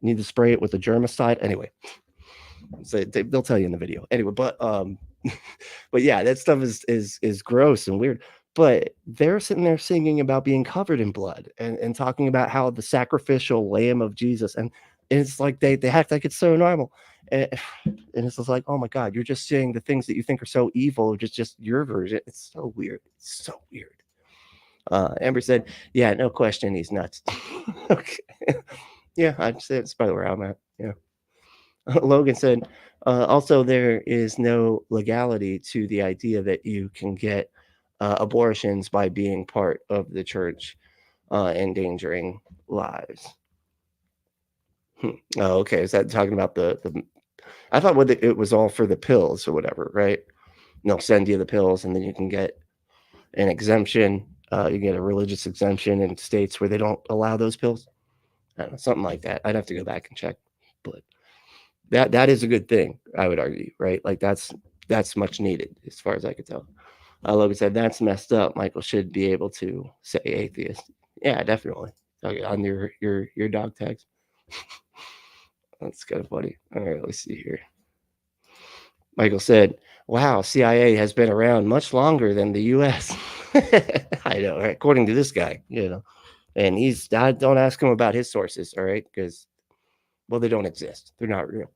Need to spray it with a germicide. Anyway, so they'll tell you in the video. Anyway, but but yeah, that stuff is gross and weird. But they're sitting there singing about being covered in blood and talking about how the sacrificial lamb of Jesus, and it's like they act like it's so normal. And it's just like, oh my God, you're just saying the things that you think are so evil, just your version. It's so weird. It's so weird. Amber said, yeah, no question, he's nuts. Okay. Yeah, I'd say it's probably where I'm at. Yeah. Logan said, also, there is no legality to the idea that you can get abortions by being part of the church, endangering lives. Oh, okay. Is that talking about the I thought it was all for the pills or whatever, right? And they'll send you the pills, and then you can get an exemption. You get a religious exemption in states where they don't allow those pills. I don't know, something like that. I'd have to go back and check, but that is a good thing, I would argue, right? Like that's much needed, as far as I could tell. Logan said, that's messed up. Michael should be able to say atheist. Yeah, definitely. Okay, on your dog tags. That's kind of funny. All right, let's see here. Michael said, wow, CIA has been around much longer than the US. I know, right? According to this guy, and don't ask him about his sources, all right? Because, well, they don't exist. They're not real.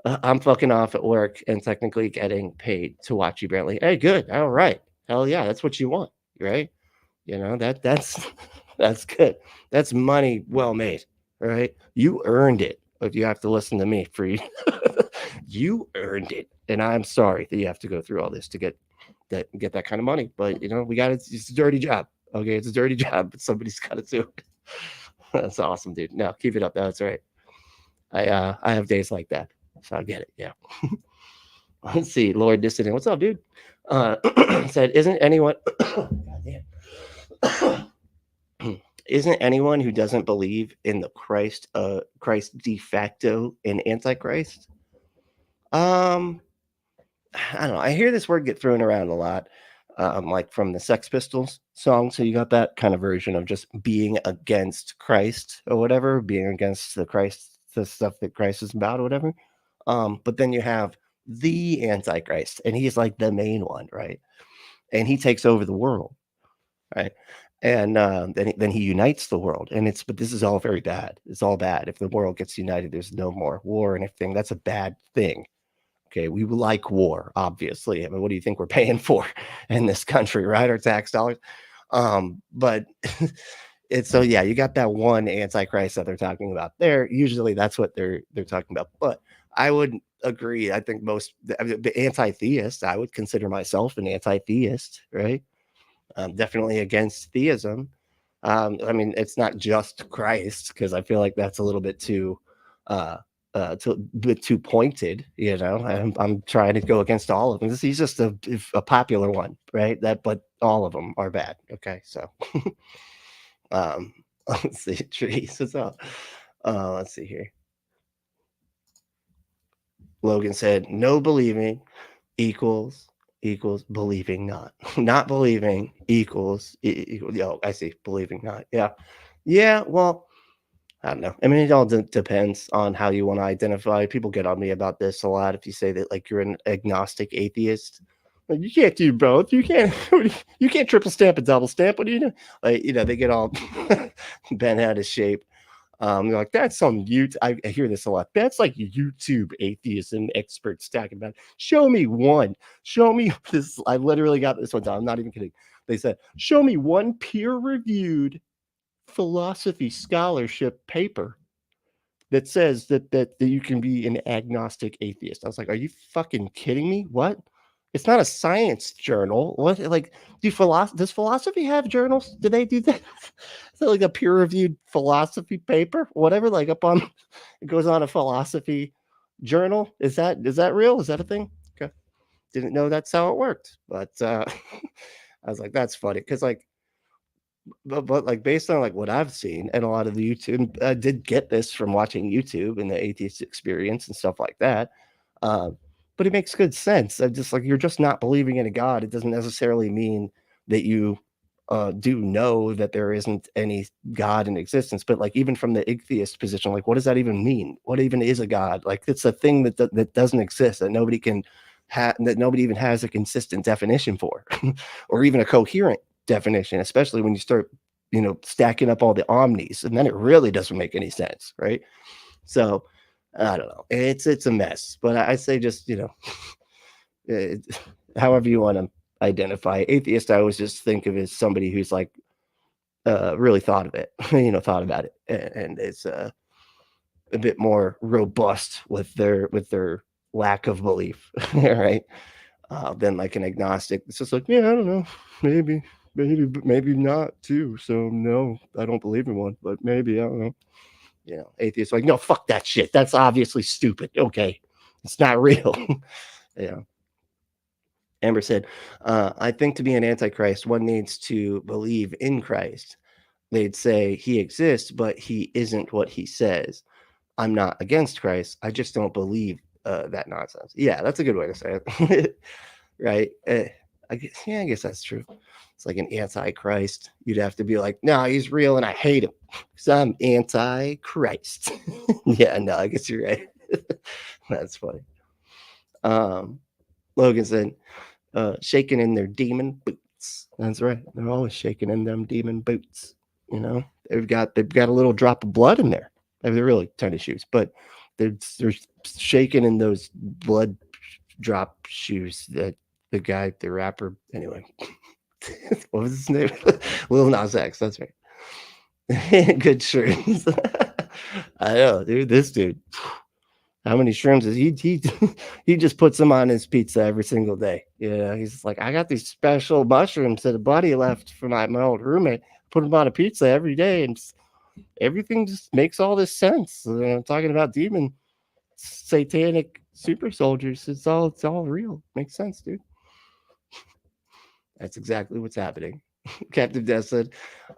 I'm fucking off at work and technically getting paid to watch you, Brantley. Hey, good. All right. Hell yeah, that's what you want, right? That's good. That's money well made, right? You earned it. If you have to listen to me for you, you earned it. And I'm sorry that you have to go through all this to get that kind of money. But we got it. It's a dirty job. Okay, it's a dirty job, but somebody's got to do it. That's awesome, dude. No, keep it up. That's right. I have days like that, so I get it. Yeah. Let's see, Lord Dissident. What's up, dude? Said, isn't anyone? Isn't anyone who doesn't believe in the Christ de facto and Antichrist? I don't know. I hear this word get thrown around a lot, like from the Sex Pistols song. So you got that kind of version of just being against Christ or whatever, being against the stuff that Christ is about or whatever. But then you have the Antichrist, and he's like the main one, right? And he takes over the world, right? And then he unites the world, but this is all very bad. It's all bad. If the world gets united, there's no more war and everything. That's a bad thing. Okay, we like war, obviously. I mean, what do you think we're paying for in this country, right? Our tax dollars. But it's so yeah, you got that one Antichrist that they're talking about there. Usually that's what they're talking about. But I would agree. I think the anti-theist, I would consider myself an anti-theist, right? Definitely against theism. I mean, it's not just Christ, because I feel like that's a little bit too pointed. I'm trying to go against all of them. He's just a popular one, right? But all of them are bad. Okay, so let's see. Trees. What's up? Let's see here. Logan said, "No believing equals believing not. Not believing equals. Oh, I see. Believing not. Yeah. Well, I don't know. I mean, it all depends on how you want to identify. People get on me about this a lot. If you say that, like, you're an agnostic atheist, like, you can't do both. You can't triple stamp and double stamp. What do you do? Like, they get all bent out of shape. They're like, that's some YouTube. I hear this a lot. That's like YouTube atheism experts talking about. Show me one. Show me this. I literally got this one down. I'm not even kidding. They said, show me one peer-reviewed philosophy scholarship paper that says that you can be an agnostic atheist. I was like, are you fucking kidding me? What? It's not a science journal. What? Like, does philosophy have journals? Do they do that? Is that like a peer-reviewed philosophy paper? Whatever, like up on, it goes on a philosophy journal. Is that real? Is that a thing? Okay. Didn't know that's how it worked. But I was like, that's funny. Because like, but like based on like what I've seen and a lot of the YouTube, I did get this from watching YouTube and the atheist experience and stuff like that. But it makes good sense. I'm just like, you're just not believing in a God. It doesn't necessarily mean that you do know that there isn't any God in existence. But like, even from the atheist position, like, what does that even mean? What even is a God? Like, it's a thing that doesn't exist, that nobody can that nobody even has a consistent definition for, or even a coherent definition, especially when you start, stacking up all the omnis, and then it really doesn't make any sense, right? So I don't know. It's a mess, but I say just, however you want to identify atheist, I always just think of as somebody who's like really thought of it, thought about it, and is a bit more robust with their lack of belief, right? Than like an agnostic. It's just like, yeah, I don't know, maybe not too. So no, I don't believe in one, but maybe, I don't know. Atheists like, no, fuck that shit. That's obviously stupid. Okay, it's not real. Amber said, I think to be an antichrist, one needs to believe in Christ. They'd say he exists, but he isn't what he says. I'm not against Christ. I just don't believe that nonsense. Yeah, that's a good way to say it. Right? I guess that's true. It's like an antichrist. You'd have to be like, no, he's real and I hate him because I'm anti-Christ. Yeah, no, I guess you're right. That's funny. Logan said, shaking in their demon boots. That's right. They're always shaking in them demon boots. They've got a little drop of blood in there. They're really tiny shoes, but they're shaking in those blood drop shoes that the guy, the rapper, anyway. What was his name? Lil Nas X. That's right. Good shrooms. I know, dude. This dude. How many shrooms is he just puts them on his pizza every single day. He's just like, I got these special mushrooms that a buddy left for my old roommate. Put them on a pizza every day, and everything just makes all this sense. I'm talking about demon satanic super soldiers. It's all real. Makes sense, dude. That's exactly what's happening. Captain Death said,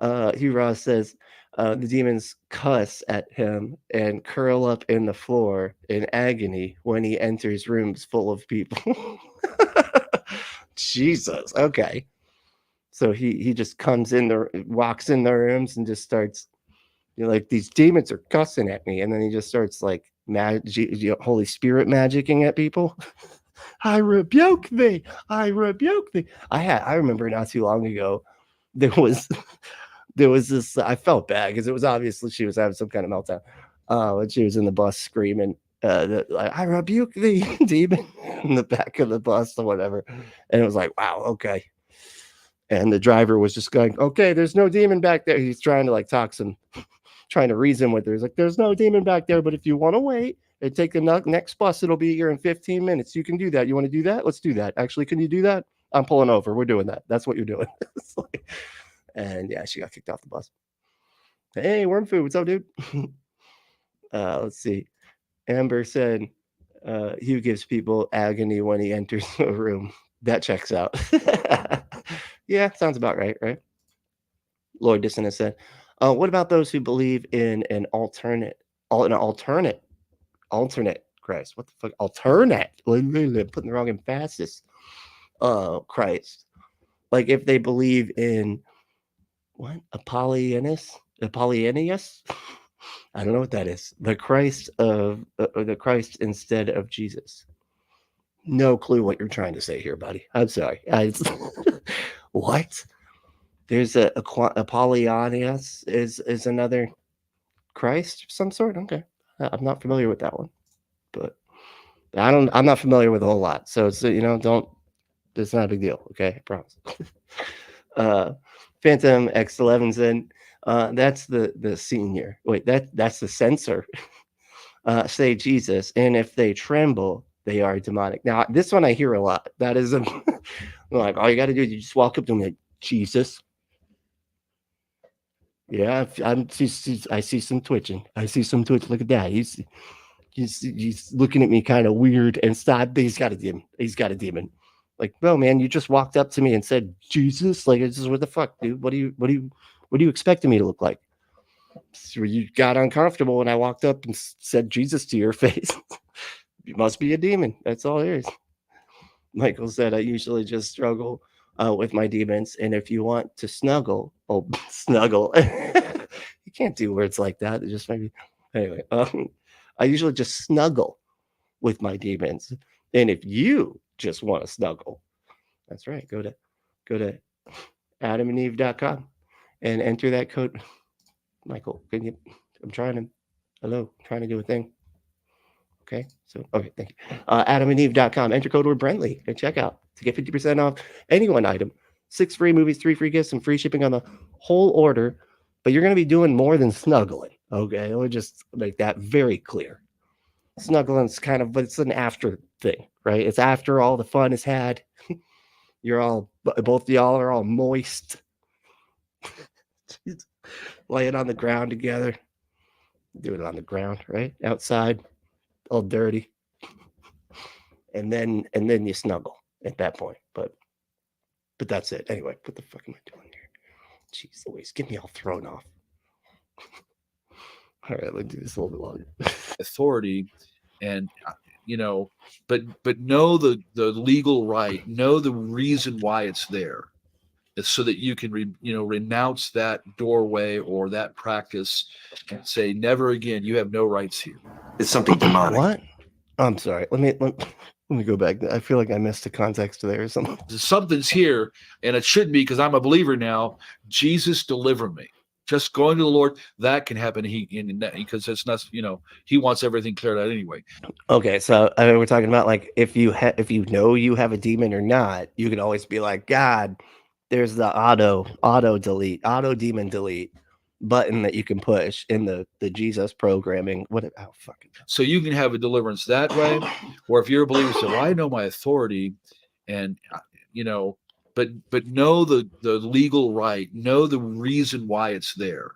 Hurrah says, the demons cuss at him and curl up in the floor in agony when he enters rooms full of people. Jesus. Okay. So he just comes in there, walks in the rooms and just starts, like, these demons are cussing at me. And then he just starts like Holy Spirit magicking at people. I rebuke thee. I rebuke thee. I remember not too long ago, there was this, I felt bad because it was obviously she was having some kind of meltdown. When she was in the bus screaming, I rebuke thee, demon, in the back of the bus or whatever. And it was like, wow, okay. And the driver was just going, okay, there's no demon back there. He's trying to like trying to reason with her. He's like, there's no demon back there, but if you want to wait and take the next bus, it'll be here in 15 minutes. You can do that. You want to do that? Let's do that. Actually, can you do that? I'm pulling over. We're doing that. That's what you're doing. And yeah, she got kicked off the bus. Hey, Worm Food, what's up, dude? Let's see. Amber said, Hugh gives people agony when he enters a room. That checks out. Yeah, sounds about right, right? Lloyd Dissonant said, what about those who believe in an alternate Christ? What the fuck? Alternate? Putting the wrong emphasis. Christ. Like if they believe in what? Apollonius? I don't know what that is. The Christ instead of Jesus. No clue what you're trying to say here, buddy. I'm sorry. What? There's a Apollonius is another Christ of some sort. Okay, I'm not familiar with that one, but I'm not familiar with a whole lot. So it's don't. It's not a big deal. Okay, I promise. Phantom X11 said, that's the senior. Wait, that's the censor. Say Jesus, and if they tremble, they are demonic. Now, this one I hear a lot. That is like all you got to do is you just walk up to me like Jesus. Yeah, I see some twitching. I see some twitch. Look at that. He's looking at me kind of weird and stop. He's got a demon. He's got a demon. Like, no, man, you just walked up to me and said Jesus. Like, it's just what the fuck, dude? What do you expecting me to look like? So you got uncomfortable when I walked up and said Jesus to your face. You must be a demon. That's all it is. Michael said, I usually just struggle with my demons. And if you want to snuggle, snuggle. You can't do words like that. It just maybe. Anyway, I usually just snuggle with my demons. And if you just want to snuggle, that's right. Go to adamandeve.com and enter that code. Michael, I'm trying to do a thing. Okay. Okay. Thank you. Adamandeve.com. Enter code word Brentley at checkout to get 50% off any one item, 6 free movies, 3 free gifts, and free shipping on the whole order. But you're going to be doing more than snuggling. Okay. Let me just make that very clear. Snuggling's but it's an after thing, right? It's after all the fun is had. Both of y'all are all moist. Laying on the ground together. Do it on the ground, right? Outside, all dirty. And then you snuggle at that point. But that's it. Anyway, what the fuck am I doing here? Jeez Louise, get me all thrown off. All right, let's do this a little bit longer. Authority, and but know the legal right, know the reason why it's there. It's so that you can renounce that doorway or that practice and say, never again. You have no rights here. It's something demonic. What? I'm sorry. Let me go back. I feel like I missed the context there or something. Something's here, and it shouldn't be, because I'm a believer now. Jesus, deliver me. Just going to the Lord, that can happen. Because it's not, he wants everything cleared out anyway. Okay, so we're talking about like if you know you have a demon or not, you can always be like, God, there's the auto delete, auto demon delete button that you can push in the Jesus programming. So you can have a deliverance that way, or if you're a believer, say, well, I know my authority, and but know the legal right, know the reason why it's there.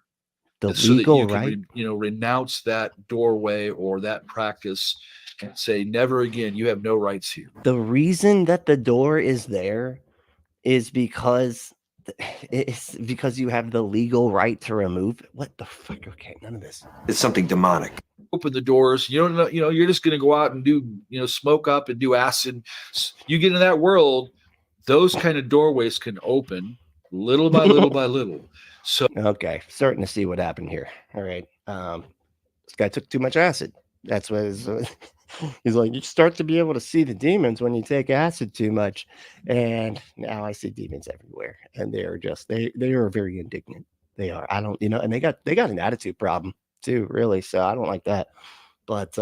The so legal that you can right, renounce that doorway or that practice and say, never again. You have no rights here. the reason that the door is there is because you have the legal right to remove it. What the fuck? Okay, none of this. It's something demonic. Open the doors. You don't know. You're just going to go out and do smoke up and do acid. You get in that world. Those kind of doorways can open little by little by little. So Okay, starting to see what happened here. All right, this guy took too much acid. That's what he's like. You start to be able to see the demons when you take acid too much, and now I see demons everywhere, and they are very indignant. They are. I don't, and they got an attitude problem too, really. So I don't like that. But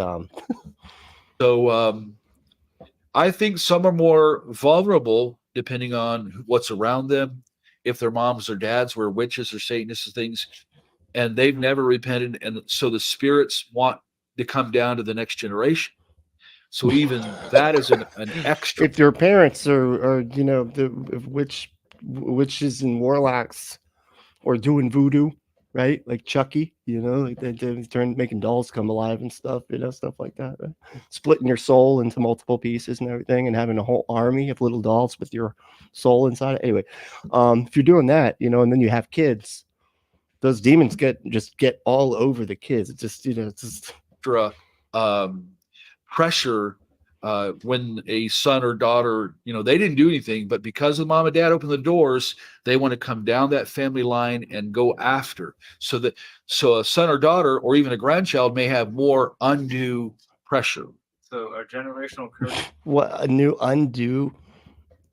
I think some are more vulnerable depending on what's around them. If their moms or dads were witches or Satanists or things, and they've never repented, and so the spirits want to come down to the next generation. So even that is an extra. if your parents are the witches and warlocks or doing voodoo, right? Like Chucky, like they making dolls come alive and stuff, stuff like that. Right? Splitting your soul into multiple pieces and everything, and having a whole army of little dolls with your soul inside it. Anyway, if you're doing that, and then you have kids, those demons get all over the kids. It's just, it's just pressure when a son or daughter, they didn't do anything, but because the mom and dad opened the doors, they want to come down that family line and go after. So a son or daughter, or even a grandchild, may have more undue pressure. So our generational curse. what a new undue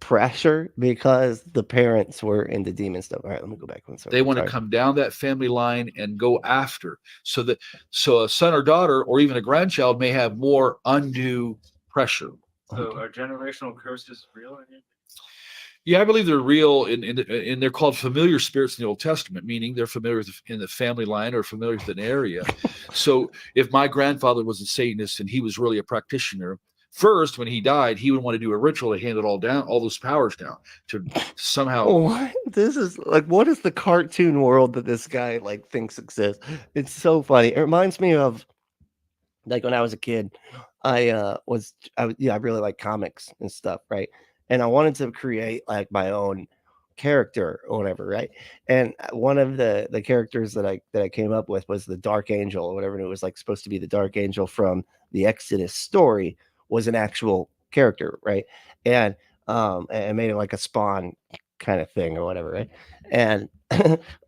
pressure because the parents were into demon stuff. All right, let me go back one second. They want to Sorry. come down that family line and go after, so a son or daughter or even a grandchild may have more undue pressure. So are generational curses real? Yeah, I believe they're real, and they're called familiar spirits in the Old Testament, meaning they're familiar in the family line or familiar with an area. So if my grandfather was a Satanist and he was really a practitioner, first, when he died, he would want to do a ritual to hand it all down, all those powers down, to somehow. What? This is like, what is the cartoon world that this guy like thinks exists? It's so funny. It reminds me of like when I was a kid, I really like comics and stuff, right? And I wanted to create like my own character or whatever, right? And one of the characters that I came up with was the Dark Angel or whatever, and it was like supposed to be the Dark Angel from the Exodus story, was an actual character, right? And I made it like a Spawn kind of thing or whatever, right? And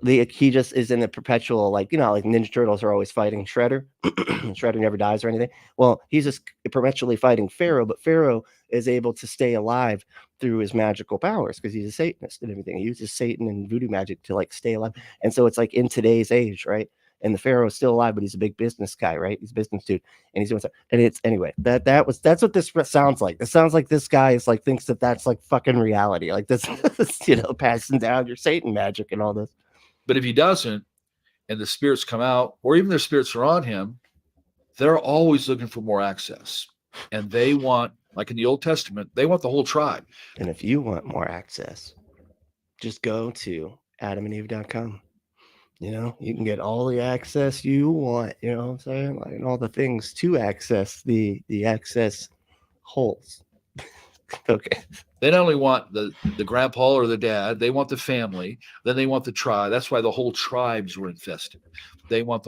he just is in a perpetual, like, you know, like Ninja Turtles are always fighting Shredder. Shredder never dies or anything. Well, he's just perpetually fighting Pharaoh, but Pharaoh is able to stay alive through his magical powers because he's a Satanist and everything. He uses Satan and voodoo magic to like stay alive. And so it's like in today's age, right? And the Pharaoh is still alive, but he's a big business guy, right? He's a business dude, and he's doing stuff. And it's anyway, that's what this sounds like. It sounds like this guy is like thinks that that's like fucking reality, like this, you know, passing down your Satan magic and all this. But if he doesn't, and the spirits come out, or even their spirits are on him, they're always looking for more access, and they want, like in the Old Testament, they want the whole tribe. And if you want more access, just go to adamandeve.com. You know, you can get all the access you want, you know what I'm saying? Like, and all the things to access the access holes. Okay. They not only want the grandpa or the dad, they want the family, then they want the tribe. That's why the whole tribes were infested. They want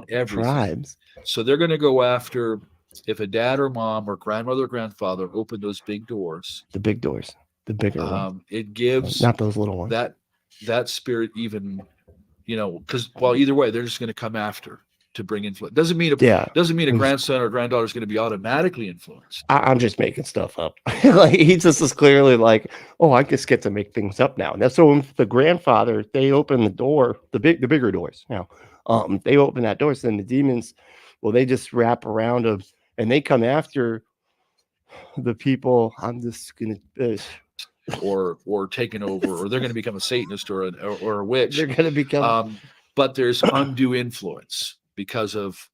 everything. Tribes. So they're going to go after, if a dad or mom or grandmother or grandfather open those big doors. The big doors. The bigger ones. It gives not those little ones. That spirit even, you know, because, well, either way, they're just going to come after to bring influence. Doesn't mean a grandson or granddaughter is going to be automatically influenced. I'm just making stuff up. Like, he just is clearly like, oh, I just get to make things up now. And that's so the grandfather, they open the door, the bigger doors now. They open that door, so then the demons, well, they just wrap around them and they come after the people. I'm just gonna or taken over, or they're going to become a Satanist or a witch. They're going to become. But there's undue influence because of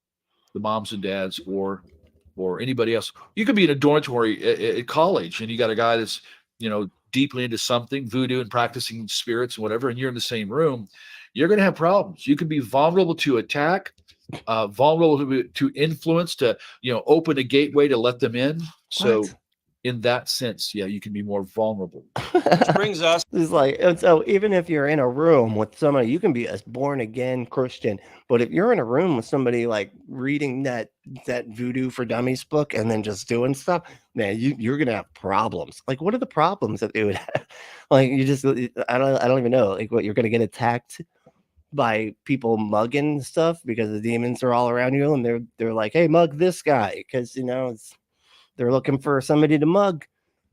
the moms and dads or anybody else. You could be in a dormitory at college, and you got a guy that's, you know, deeply into something, voodoo and practicing spirits and whatever, and you're in the same room. You're going to have problems. You can be vulnerable to attack, vulnerable to influence, to, you know, open a gateway to let them in. So. What? In that sense, yeah, you can be more vulnerable. Which brings us. It's like, and so even if you're in a room with somebody, you can be a born again Christian, but if you're in a room with somebody like reading that Voodoo for Dummies book and then just doing stuff, man, you're gonna have problems. Like, what are the problems that they would have? Like, you just, I don't even know. Like, what, you're gonna get attacked by people mugging stuff because the demons are all around you, and they're like, hey, mug this guy, because, you know, they're looking for somebody to mug,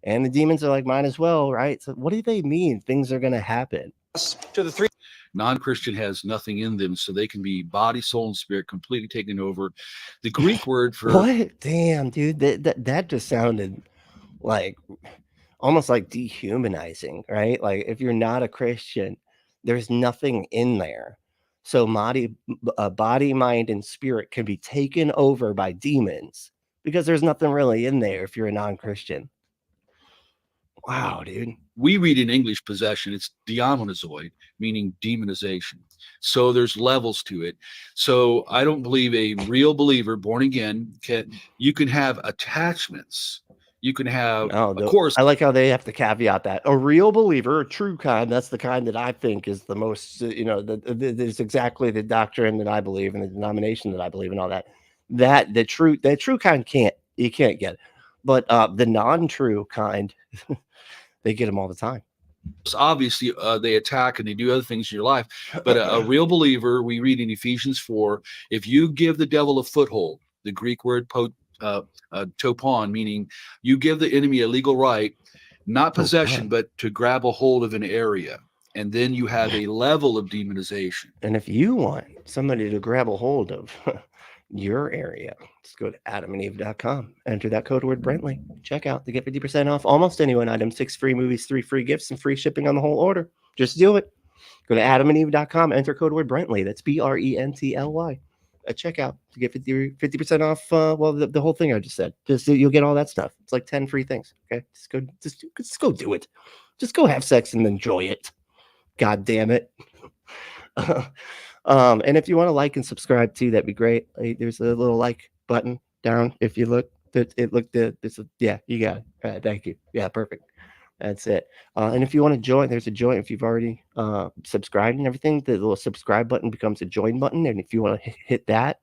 and the demons are like, might as well, right? So what do they mean? Things are going to happen. To the three. Non-Christian has nothing in them, so they can be body, soul, and spirit completely taken over. The Greek word for what? Damn, dude, that just sounded like almost like dehumanizing, right? Like, if you're not a Christian, there's nothing in there. So body, mind, and spirit can be taken over by demons, because there's nothing really in there if you're a non-Christian. Wow, dude. We read in English possession, it's demonizoid, meaning demonization. So there's levels to it. So I don't believe a real believer, born again, you can have attachments. You can have, of course. I like how they have to caveat that. A real believer, a true kind, that's the kind that I think is the most, you know, that is exactly the doctrine that I believe and the denomination that I believe and all that. That the true kind can't get it. But the non-true kind, they get them all the time. Obviously, they attack and they do other things in your life. But a real believer, we read in Ephesians 4, if you give the devil a foothold, the Greek word topon, meaning you give the enemy a legal right, not Oh, possession, God. but to grab a hold of an area. And then you have a level of demonization. And if you want somebody to grab a hold of your area, just go to adamandeve.com. Enter that code word Brentley. Check out to get 50% off almost any one item, 6 free movies, 3 free gifts, and free shipping on the whole order. Just do it. Go to adamandeve.com. Enter code word Brentley. That's BRENTLY. At checkout to get 50% off. Well, the whole thing I just said. Just you'll get all that stuff. It's like 10 free things. Okay, just go do it. Just go have sex and enjoy it. God damn it. And if you want to like and subscribe too, that'd be great. There's a little like button down. If you look, it looked yeah, you got it. All right, thank you. Yeah, perfect. That's it. And if you want to join, there's a join. If you've already subscribed and everything, the little subscribe button becomes a join button. And if you want to hit that,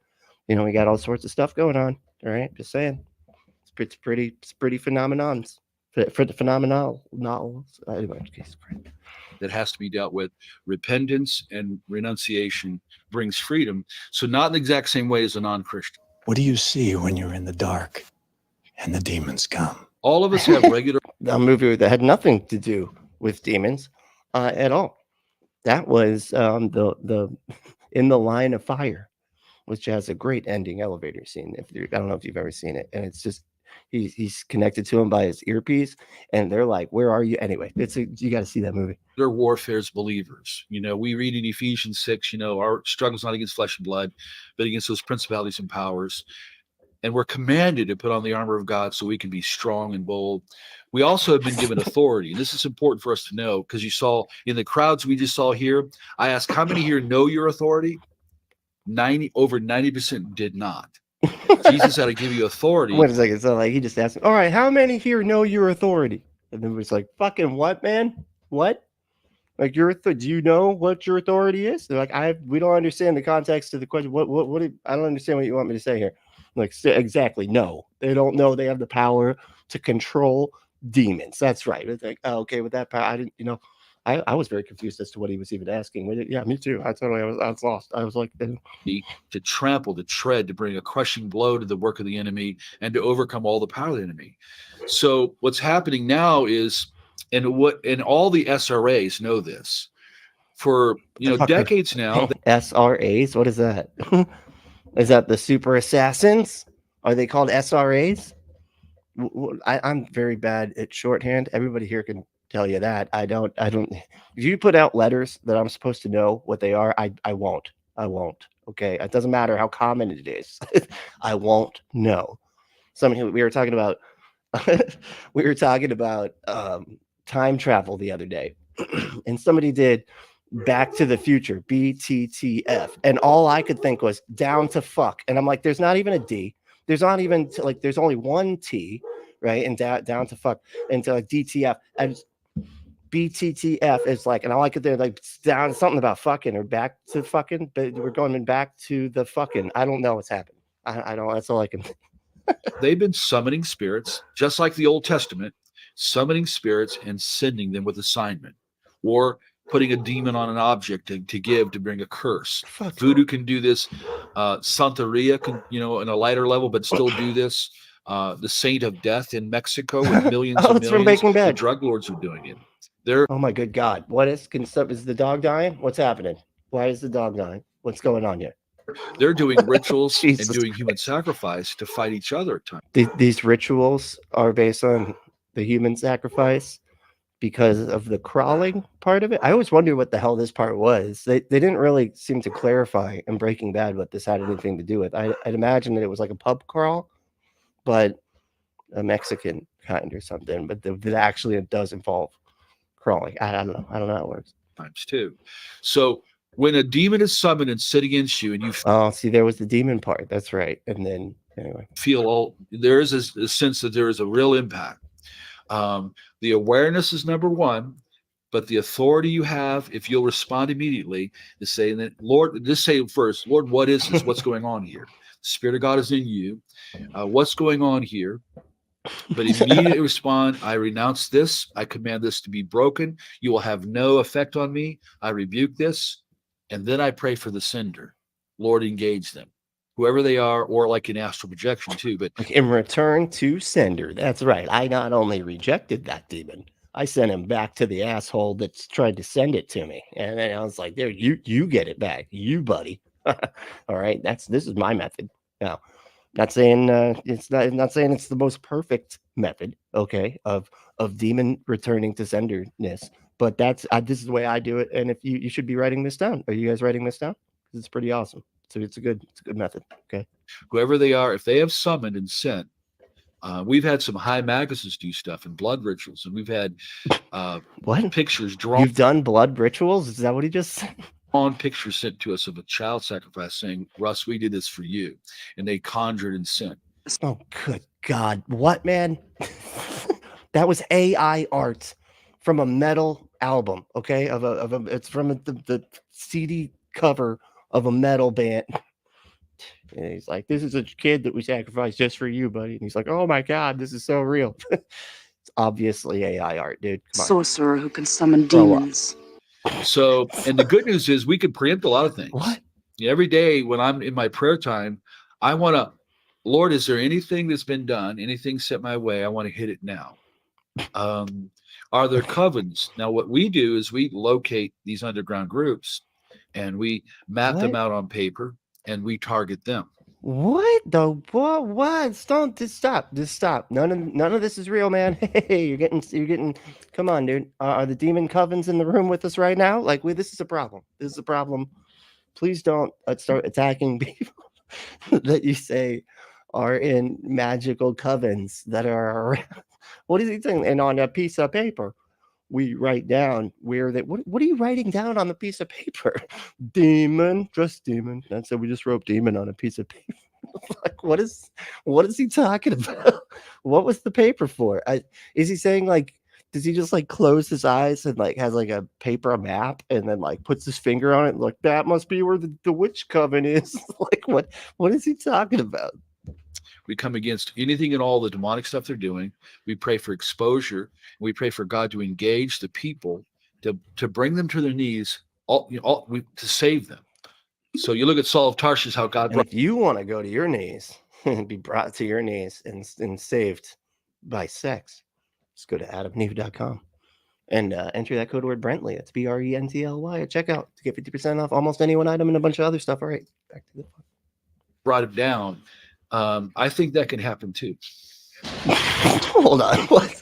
we got all sorts of stuff going on. All right, just saying. It's pretty phenomenons. For the phenomenal novels. Anyway, That has to be dealt with. Repentance and renunciation brings freedom. So not in the exact same way as a non-Christian. What do you see when you're in the dark and the demons come? All of us have regular a movie that had nothing to do with demons at all. That was the In the Line of Fire, which has a great ending elevator scene. I don't know if you've ever seen it, and it's just he's connected to him by his earpiece, and they're like, "Where are you?" Anyway, you got to see that movie. warfare as believers. We read in Ephesians 6, our struggle's not against flesh and blood, but against those principalities and powers. And we're commanded to put on the armor of God so we can be strong and bold. We also have been given authority. And this is important for us to know, because you saw in the crowds we just saw here, I asked how many here know your authority? Over 90% did not. Jesus had to give you authority. Wait a second. So he just asked, all right, how many here know your authority? And then it was like, fucking what, man? What? Like do you know what your authority is? They're like, we don't understand the context of the question. What I don't understand what you want me to say here. Like exactly, no, they don't know they have the power to control demons. That's right. It's like, oh, okay, with that power, I didn't, I was very confused as to what he was even asking. Yeah, me too. I was lost. I was like, to trample, to tread, to bring a crushing blow to the work of the enemy, and to overcome all the power of the enemy. So what's happening now is, and all the SRAs know this, for decades now. SRAs, what is that? Is that the super assassins? Are they called SRAs? I'm very bad at shorthand. Everybody here can tell you that. I don't. If you put out letters that I'm supposed to know what they are, I won't. Okay. It doesn't matter how common it is. I won't know. We were talking about time travel the other day, and somebody did Back to the Future, BTTF, and all I could think was down to fuck, and I'm like, there's not even a D, there's not even there's only one T, right, and down to fuck, and to DTF, and BTTF is like, and all I could do down something about fucking or back to fucking, but we're going back to the fucking. I don't know what's happened. I don't. That's all I can. They've been summoning spirits, just like the Old Testament, summoning spirits and sending them with assignment, or putting a demon on an object to bring a curse. Voodoo can do this. Santeria can, in a lighter level, but still do this. The Saint of Death in Mexico with millions and it's from millions. Breaking Bad. The drug lords are doing it. Oh my good God! What is the dog dying? What's happening? Why is the dog dying? What's going on here? They're doing rituals and Jesus doing human sacrifice to fight each other at times. These rituals are based on the human sacrifice because of the crawling part of it. I always wondered what the hell this part was. They didn't really seem to clarify in Breaking Bad what this had anything to do with. I'd imagine that it was like a pub crawl, but a Mexican kind or something. But that actually it does involve crawling. I don't know how it works. Times too. So when a demon is summoned and set against you, and you see, there was the demon part. That's right. And then anyway, there is a sense that there is a real impact. The awareness is number one, but the authority you have, if you'll respond immediately, is saying that, Lord, just say first, Lord, what is this? What's going on here? The Spirit of God is in you. What's going on here? But immediately respond, I renounce this. I command this to be broken. You will have no effect on me. I rebuke this. And then I pray for the sender. Lord, engage them. whoever they are, or like in astral projection too. But Like in return to sender. That's right. I not only rejected that demon, I sent him back to the asshole that's tried to send it to me. And then I was like, there, you get it back. You buddy. All right. This is my method. Now, not saying it's not saying it's the most perfect method, okay, of demon returning to senderness, but this is the way I do it. And if you should be writing this down. Are you guys writing this down? Because it's pretty awesome. So it's a good method. Okay. whoever they are, if they have summoned and sent, we've had some high maguses do stuff and blood rituals, and we've had What? pictures drawn. You've done blood rituals? Is that what he just said? On pictures sent to us of a child sacrifice saying, Russ, we did this for you. And they conjured and sent. Oh, good God. What, man? That was AI art from a metal album, okay? It's from the CD cover of a metal band. And he's like, this is a kid that we sacrificed just for you, buddy. And he's like, oh my God, this is so real. It's obviously AI art, dude. Come on. Sorcerer who can summon Grow up. demons. So, and the good news is we can preempt a lot of things. What? Every day when I'm in my prayer time, I want to, Lord, is there anything that's been done, anything set my way? I want to hit it now. Are there covens? Now, what we do is we locate these underground groups and we map them What? out on paper and we target them. What the what? Don't just stop. None of this is real, man. Hey, you're getting. Come on, dude. Are the demon covens in the room with us right now? Like, this is a problem. This is a problem. Please don't start attacking people that you say are in magical covens that are around. What is he saying? And on a piece of paper, we write down where they. What are you writing down on the piece of paper? Demon, just demon. That's it. We just wrote demon on a piece of paper. Like, what is he talking about? What was the paper for? Is he saying, like, does he just like close his eyes and like has like a paper map and then like puts his finger on it? And, like, that must be where the witch coven is. Like, what is he talking about? We come against anything and all the demonic stuff they're doing. We pray for exposure. We pray for God to engage the people to bring them to their knees, to save them. So you look at Saul of Tarshish, how God And brought. if you want to go to your knees and be brought to your knees and saved by sex, just go to adamneve.com and enter that code word Brently. That's BRENTLY at checkout to get 50% off almost any one item and a bunch of other stuff. All right, back to the brought him down. I think that can happen too. Hold on. What?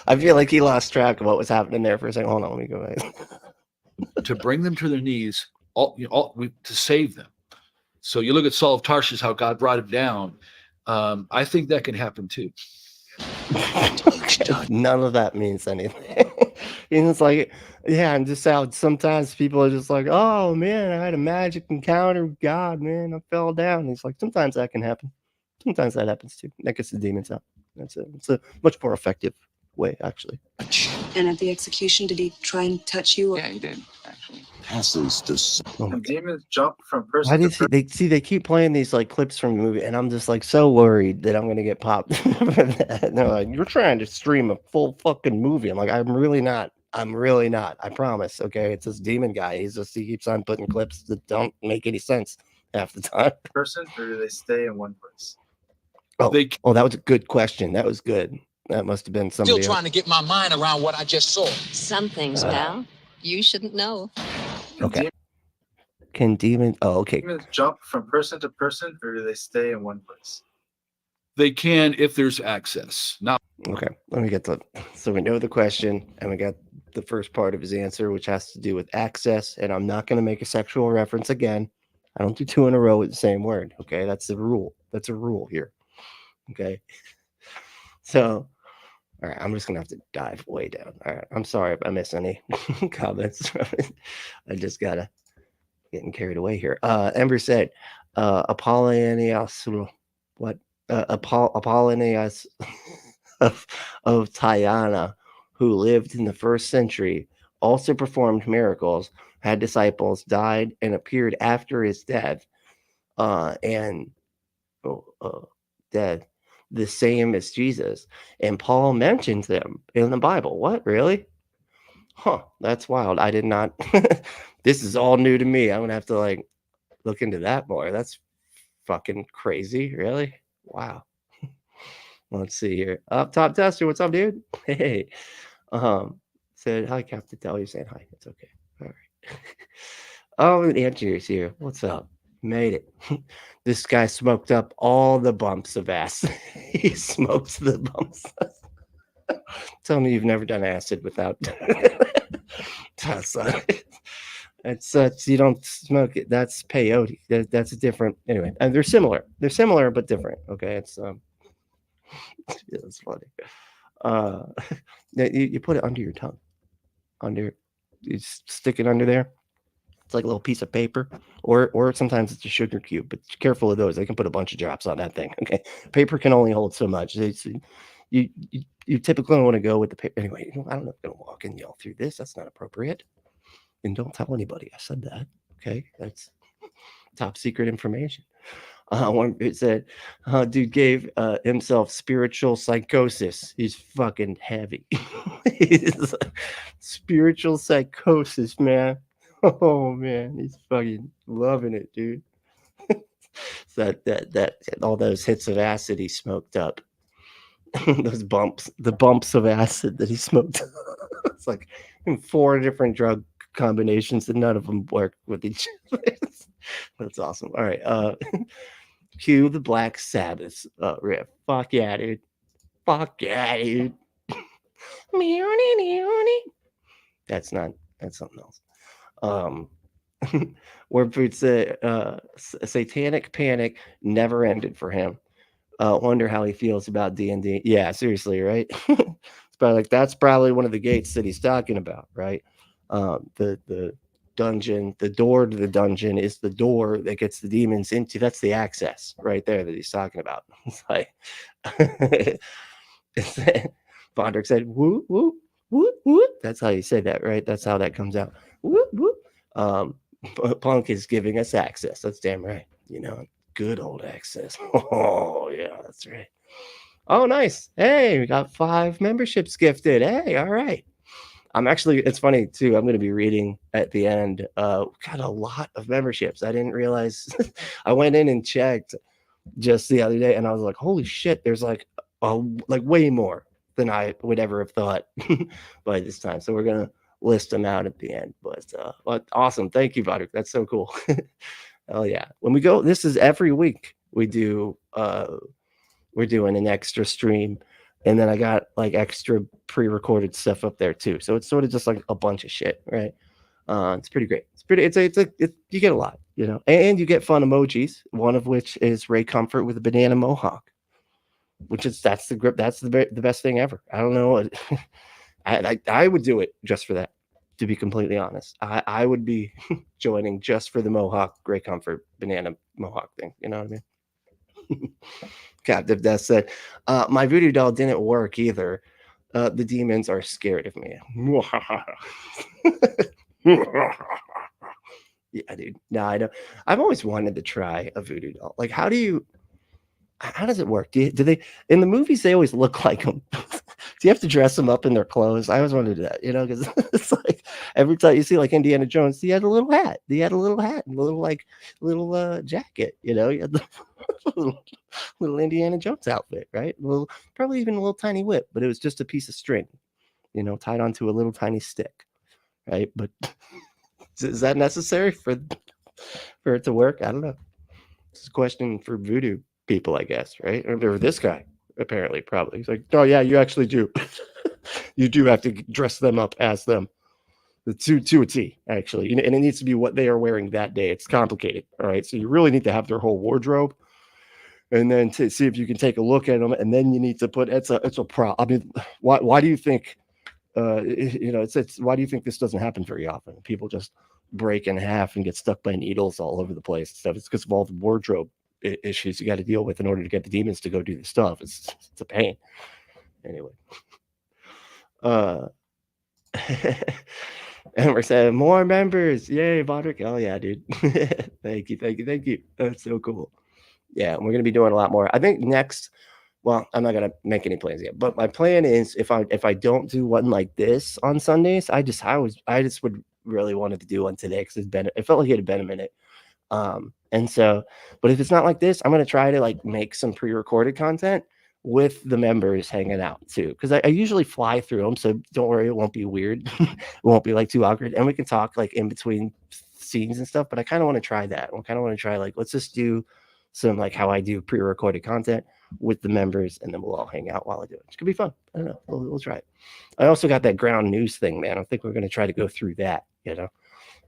I feel like he lost track of what was happening there for a second. Hold on, let me go back. To bring them to their knees, to save them. So you look at Saul of Tarshish, how God brought him down. I think that can happen too. None of that means anything. And it's like, yeah, and just how sometimes people are just like, oh man, I had a magic encounter with God, man. I fell down. And it's like, sometimes that can happen. Sometimes that happens too. That gets the demons out. It's a much more effective way, actually. And at the execution, did he try and touch you? Yeah, he did, actually. Passes this. Oh my And God. demons jump from person Why to did person. they keep playing these like clips from the movie, and I'm just like so worried that I'm gonna get popped for that. And they're like, you're trying to stream a full fucking movie. I'm like, I'm really not. I promise. Okay, it's this demon guy. He keeps on putting clips that don't make any sense half the time. Person, or do they stay in one place? Oh, They that was a good question. That was good. That must have been somebody. Still trying to get my mind around what I just saw. Some things, pal, you shouldn't know. And Okay. Can demons? Oh, okay. demons jump from person to person, or do they stay in one place? They can if there's access. Now, Okay. Let me get the. So we know the question, and we got the first part of his answer, which has to do with access. And I'm not going to make a sexual reference again. I don't do two in a row with the same word. Okay, that's the rule. That's a rule here. Okay. So, all right, I'm just gonna have to dive way down. All right, I'm sorry if I miss any comments. I just gotta getting carried away here. Ember said, Apollonius, what? Apollonius of Tyana, who lived in the 1st century, also performed miracles, had disciples, died, and appeared after his death, dead, the same as Jesus. And Paul mentions them in the Bible. What, really? Huh, that's wild. I did not. This is all new to me. I'm gonna have to like look into that more. That's fucking crazy. Really? Wow. Let's see here. Up top tester, what's up, dude? Hey. Said hi, Captain. Tell you saying hi. It's okay. All right. Oh, Andrew's here. What's up? Made it. This guy smoked up all the bumps of acid. He smoked the bumps. Tell me you've never done acid without. That's you don't smoke it. That's peyote. That's a different. Anyway, and they're similar. They're similar but different. Okay, it's yeah, it's funny. You put it under your tongue, you stick it under there. It's like a little piece of paper, or sometimes it's a sugar cube. But careful of those; they can put a bunch of drops on that thing. Okay, paper can only hold so much. You typically don't want to go with the paper anyway. I'm not going to walk and yell through this. That's not appropriate. And don't tell anybody I said that. Okay, that's top secret information. One it said, dude gave himself spiritual psychosis. He's fucking heavy. He's spiritual psychosis, man. Oh man, he's fucking loving it, dude. that all those hits of acid he smoked up. Those bumps, the bumps of acid that he smoked. It's like 4 different drug combinations and none of them work with each other. That's awesome. All right. Cue the Black Sabbath riff. Fuck yeah, dude. Fuck yeah, dude. That's something else. Where it's satanic panic never ended for him. Wonder how he feels about D&D. Yeah, seriously, right? It's probably like that's probably one of the gates that he's talking about, right? The dungeon, the door to the dungeon is the door that gets the demons into. That's the access right there that he's talking about. It's like Bondrick said, woo, woo, woo, woo. That's how you say that, right? That's how that comes out. Woo, woo. Punk is giving us access. That's damn right. You know, good old access. Oh, yeah, that's right. Oh, nice. Hey, we got 5 memberships gifted. Hey, all right. I'm actually, it's funny too. I'm going to be reading at the end. Got a lot of memberships. I didn't realize. I went in and checked just the other day, and I was like, "Holy shit!" There's like way more than I would ever have thought by this time. So we're gonna list them out at the end. But awesome. Thank you, Vodrick. That's so cool. Oh yeah. When we go, this is every week we do. We're doing an extra stream. And then I got like extra pre-recorded stuff up there too. So it's sort of just like a bunch of shit, right? It's pretty great. You get a lot, you know, and you get fun emojis. One of which is Ray Comfort with a banana mohawk, that's the best thing ever. I don't know. I would do it just for that. To be completely honest, I would be joining just for the mohawk, Ray Comfort banana mohawk thing. You know what I mean? Captive Death said, my voodoo doll didn't work either. The demons are scared of me. Yeah, dude. No, I know. I've always wanted to try a voodoo doll. Like, how does it work? Do they in the movies they always look like them? Do you have to dress them up in their clothes? I always wanted to do that, you know, because it's like every time you see like Indiana Jones, he had a little hat. He had a little hat and a little jacket, you know. He had the little Indiana Jones outfit, right? Probably even a little tiny whip, but it was just a piece of string, you know, tied onto a little tiny stick, right? But is that necessary for it to work? I don't know. It's a question for voodoo people, I guess, right? Or this guy. Apparently, probably. He's like, oh yeah, you actually do. You do have to dress them up as them. To a T, actually. And it needs to be what they are wearing that day. It's complicated. All right. So you really need to have their whole wardrobe. And then to see if you can take a look at them. And then you need to put it's a problem. I mean, why do you think you know, it's why do you think this doesn't happen very often? People just break in half and get stuck by needles all over the place and stuff. It's because of all the wardrobe issues you got to deal with in order to get the demons to go do the stuff. It's a pain. Anyway. And we're saying more members. Yay, Vodrick. Oh yeah, dude. Thank you. That's so cool. Yeah, we're gonna be doing a lot more. I think next, well, I'm not gonna make any plans yet, but my plan is if I don't do one like this on Sundays, I just would really wanted to do one today because it felt like it had been a minute. And so, but if it's not like this, I'm going to try to like make some pre-recorded content with the members hanging out too. Cause I usually fly through them. So don't worry, it won't be weird. It won't be like too awkward. And we can talk like in between scenes and stuff, but I kind of want to try that. I kind of want to try like, let's just do some like how I do pre-recorded content with the members, and then we'll all hang out while I do it. It could be fun. I don't know. We'll try it. I also got that ground news thing, man. I think we're going to try to go through that, you know.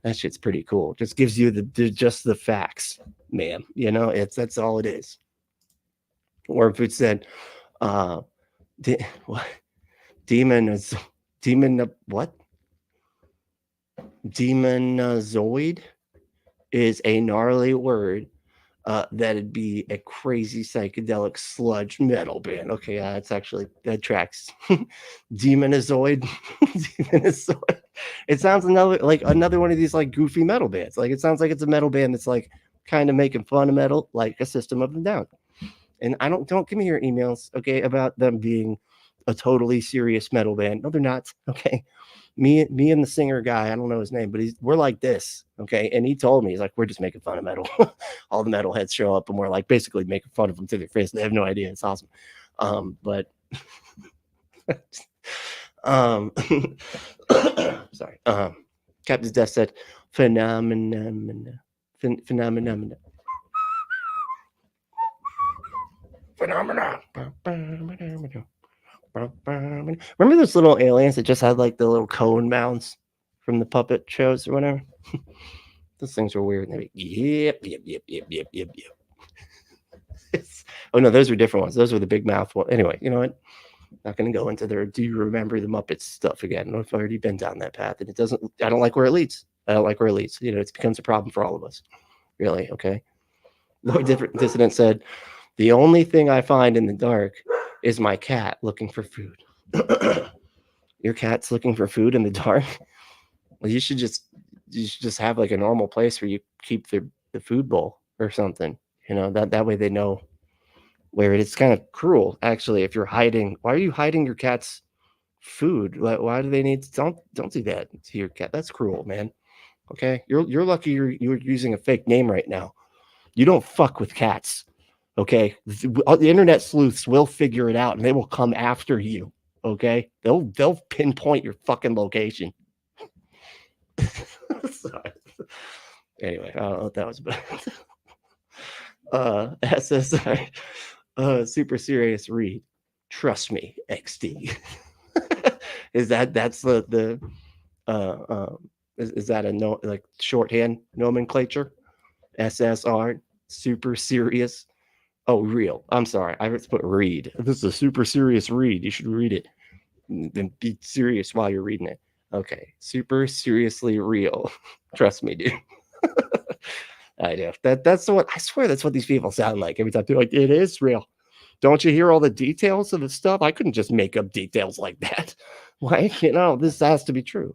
That shit's pretty cool. Just gives you just the facts, man. You know, that's all it is. Wormfood said, what? What? Demonozoid is a gnarly word. That'd be a crazy psychedelic sludge metal band. Okay, that's actually that tracks. Demonozoid. Demonozoid. It sounds another one of these like goofy metal bands. Like it sounds like it's a metal band that's like kind of making fun of metal, like a System of a Down. And don't give me your emails, okay, about them being a totally serious metal band. No, they're not. Okay. Me and the singer guy, I don't know his name, but we're like this, okay? And he told me, he's like, we're just making fun of metal. All the metalheads show up and we're like basically making fun of them to their face. They have no idea. It's awesome. But sorry. Captain's Death said, phenomena. Remember those little aliens that just had like the little cone mounds from the puppet shows or whatever? Those things were weird. They'd be, yep. Oh no, those were different ones. Those were the big mouth ones. Anyway, you know what? Not going to go into their do you remember the Muppets stuff again. I've already been down that path, and it doesn't. I don't like where it leads. You know, it becomes a problem for all of us. Really, okay. Lloyd Dissident said, the only thing I find in the dark is my cat looking for food. Your cat's looking for food in the dark? Well, you should just have like a normal place where you keep the food bowl or something. You know, that way they know where it is. It's kind of cruel, actually, if you're hiding. Why are you hiding your cat's food? Why do they need to, don't do that to your cat? That's cruel, man. Okay, you're lucky you're using a fake name right now. You don't fuck with cats. Okay, the internet sleuths will figure it out and they will come after you. Okay, they'll pinpoint your fucking location. Sorry. Anyway, I don't know what that was about. SSI, super serious read. Trust me, XD. Is that's the is that a no like shorthand nomenclature? SSR, super serious. Oh, real. I'm sorry. I have to put read. This is a super serious read. You should read it. Then be serious while you're reading it. Okay. Super seriously real. Trust me, dude. I know. That's what I swear that's what these people sound like every time they're like, it is real. Don't you hear all the details of the stuff? I couldn't just make up details like that. Why? You know, this has to be true.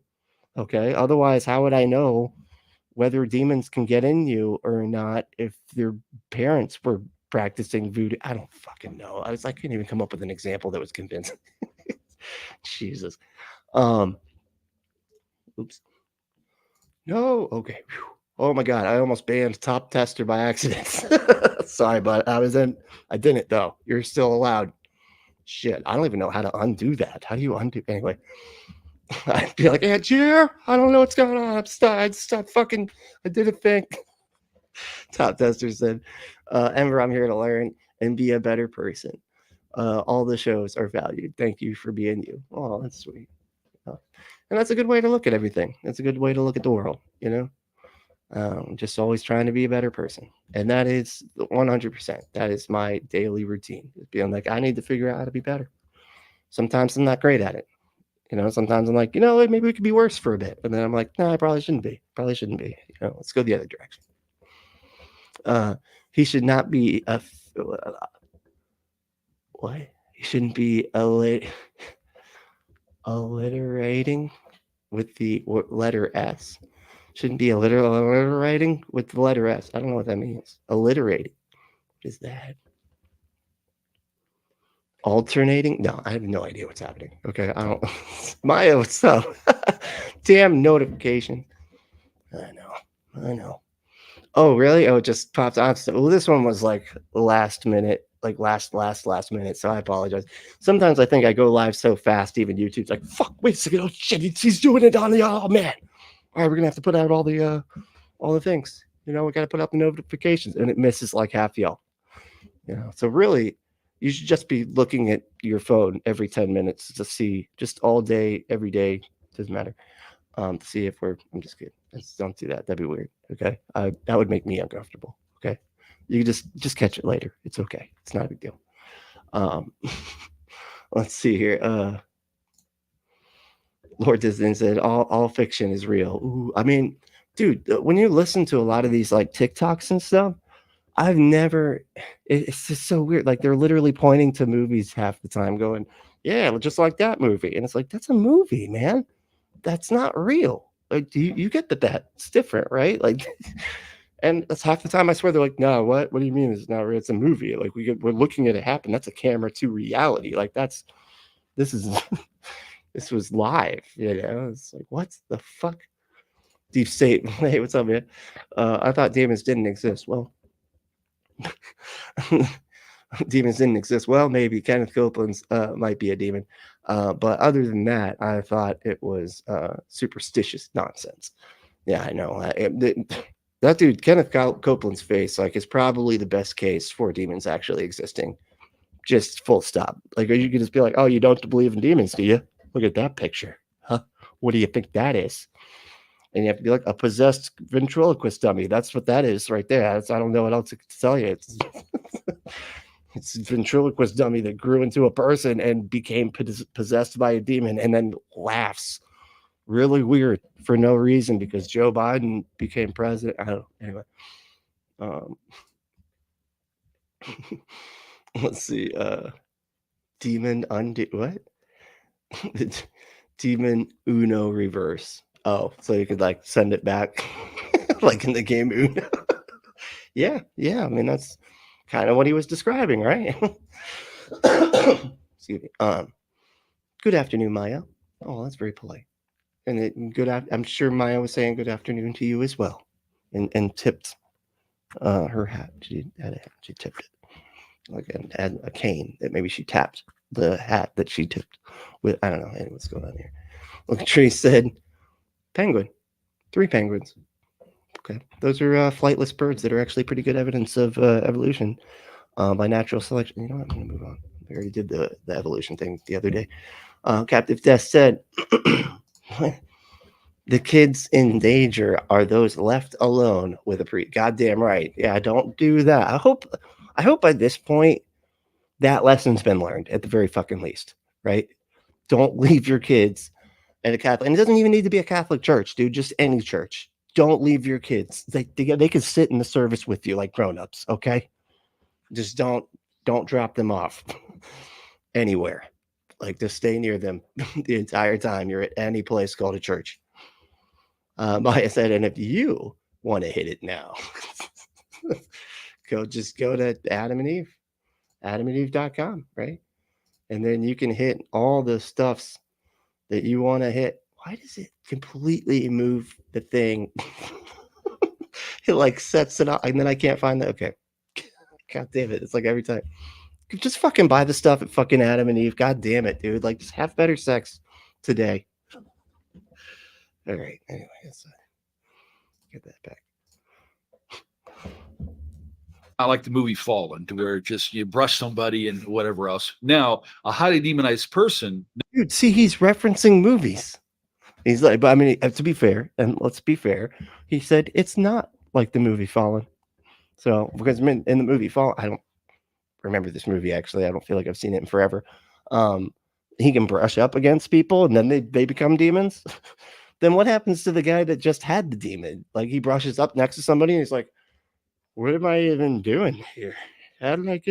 Okay. Otherwise, how would I know whether demons can get in you or not if their parents were practicing voodoo? I don't fucking know. I couldn't even come up with an example that was convincing. Jesus. Oops. No. Okay. Whew. Oh my God. I almost banned Top Tester by accident. Sorry, but I didn't though. You're still allowed. Shit. I don't even know how to undo that. How do you undo? Anyway. I'd be like, yeah, cheer. I don't know what's going on. I did a thing. Top Tester said, Ember, I'm here to learn and be a better person. All the shows are valued. Thank you for being you. Oh, that's sweet. And that's a good way to look at everything. That's a good way to look at the world, you know? Just always trying to be a better person. And that is 100%. That is my daily routine. Being like, I need to figure out how to be better. Sometimes I'm not great at it. You know, sometimes I'm like, you know, maybe we could be worse for a bit. And then I'm like, no, I probably shouldn't be. You know, let's go the other direction. He should not be what? He shouldn't be alliterating with the letter S. Shouldn't be alliterating with the letter S. I don't know what that means. Alliterating. What is that? Alternating? No, I have no idea what's happening. Okay, I don't. Maya, what's up? Damn notification. I know. Oh, really? Oh, it just popped on. Well, this one was like last minute, like last minute. So I apologize. Sometimes I think I go live so fast, even YouTube's like, fuck, wait a second. Oh shit, he's doing it on the oh man. All right, we're gonna have to put out all the things. You know, we gotta put out the notifications, and it misses like half y'all. You know, so really you should just be looking at your phone every 10 minutes to see just all day, every day, doesn't matter. To see if I'm just kidding. Don't do that. That'd be weird. Okay. That would make me uncomfortable. Okay. You can just catch it later. It's okay. It's not a big deal. Um, let's see here. Lord Disney said all fiction is real. Ooh, I mean, dude, when you listen to a lot of these like TikToks and stuff, I've never, it's just so weird. Like they're literally pointing to movies half the time going, yeah, just like that movie. And it's like, that's a movie, man. That's not real. Like, you get that's different, right? Like, and that's half the time I swear they're like, no, what do you mean it's not real? It's a movie. Like we're looking at it happen. That's a camera to reality. Like this is, this was live, you know? It's like, what the fuck? Deep State. Hey, what's up, man? I thought demons didn't exist. Well, demons didn't exist. Well, maybe Kenneth Copeland's might be a demon. But other than that, I thought it was superstitious nonsense. Yeah, I know. That dude, Kenneth Copeland's face, like, is probably the best case for demons actually existing. Just full stop. Like, you could just be like, oh, you don't believe in demons, do you? Look at that picture. Huh? What do you think that is? And you have to be like a possessed ventriloquist dummy. That's what that is right there. I don't know what else to tell you. It's a ventriloquist dummy that grew into a person and became possessed by a demon and then laughs. Really weird for no reason because Joe Biden became president. I don't know. Anyway. Let's see. Demon undo what? Demon Uno reverse. Oh, so you could like send it back like in the game Uno. Yeah. I mean, that's kind of what he was describing, right? Excuse me. Good afternoon, Maya. Oh, that's very polite. And I'm sure Maya was saying good afternoon to you as well, and tipped her hat. She had a hat. She tipped it like and a cane that maybe she tapped the hat that she tipped with. I don't know. Hey, what's going on here? Look, Tree said penguin. 3 penguins. Okay, those are flightless birds that are actually pretty good evidence of evolution by natural selection. You know what? I'm going to move on. We already did the evolution thing the other day. Captive Death said, the kids in danger are those left alone with a priest. Goddamn right. Yeah, don't do that. I hope by this point that lesson's been learned at the very fucking least, right? Don't leave your kids at a Catholic. And it doesn't even need to be a Catholic church, dude. Just any church. Don't leave your kids. They can sit in the service with you like grown-ups, okay? Just don't drop them off anywhere. Like, just stay near them the entire time you're at any place called a church. Maya said, and if you want to hit it now, go to Adam and Eve, adamandeve.com, right? And then you can hit all the stuffs that you want to hit. Why does it completely move the thing? It like sets it up, and then I can't find that. Okay. God damn it. It's like every time. Just fucking buy the stuff at fucking Adam and Eve. God damn it, dude. Like, just have better sex today. All right. Anyway, let's get that back. I like the movie Fallen, to where just you brush somebody and whatever else. Now, a highly demonized person. Dude, see, he's referencing movies. He's like, but I mean, to be fair, and let's be fair, he said it's not like the movie Fallen. So, because in the movie Fallen, I don't remember this movie actually. I don't feel like I've seen it in forever. He can brush up against people and then they become demons. Then what happens to the guy that just had the demon? Like, he brushes up next to somebody and he's like, what am I even doing here? How did I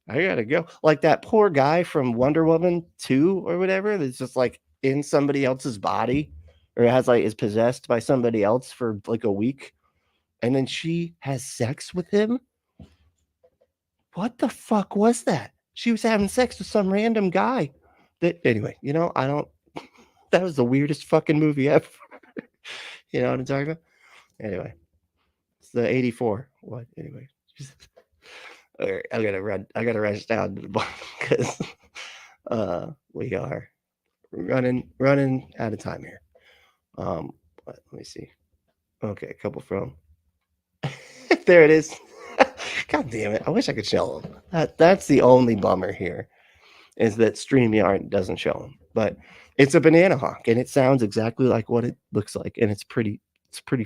gotta go. Like that poor guy from Wonder Woman 2 or whatever that's just like in somebody else's body or is possessed by somebody else for like a week. And then she has sex with him. What the fuck was that? She was having sex with some random guy. Anyway, that was the weirdest fucking movie ever. You know what I'm talking about? Anyway, It's the 84. What anyway? All right, I gotta rush down to the bottom because we are running out of time here. Let me see. Okay, a couple from there it is. God damn it! I wish I could show them. That's the only bummer here, is that StreamYard doesn't show them. But it's a banana hawk, and it sounds exactly like what it looks like, and it's pretty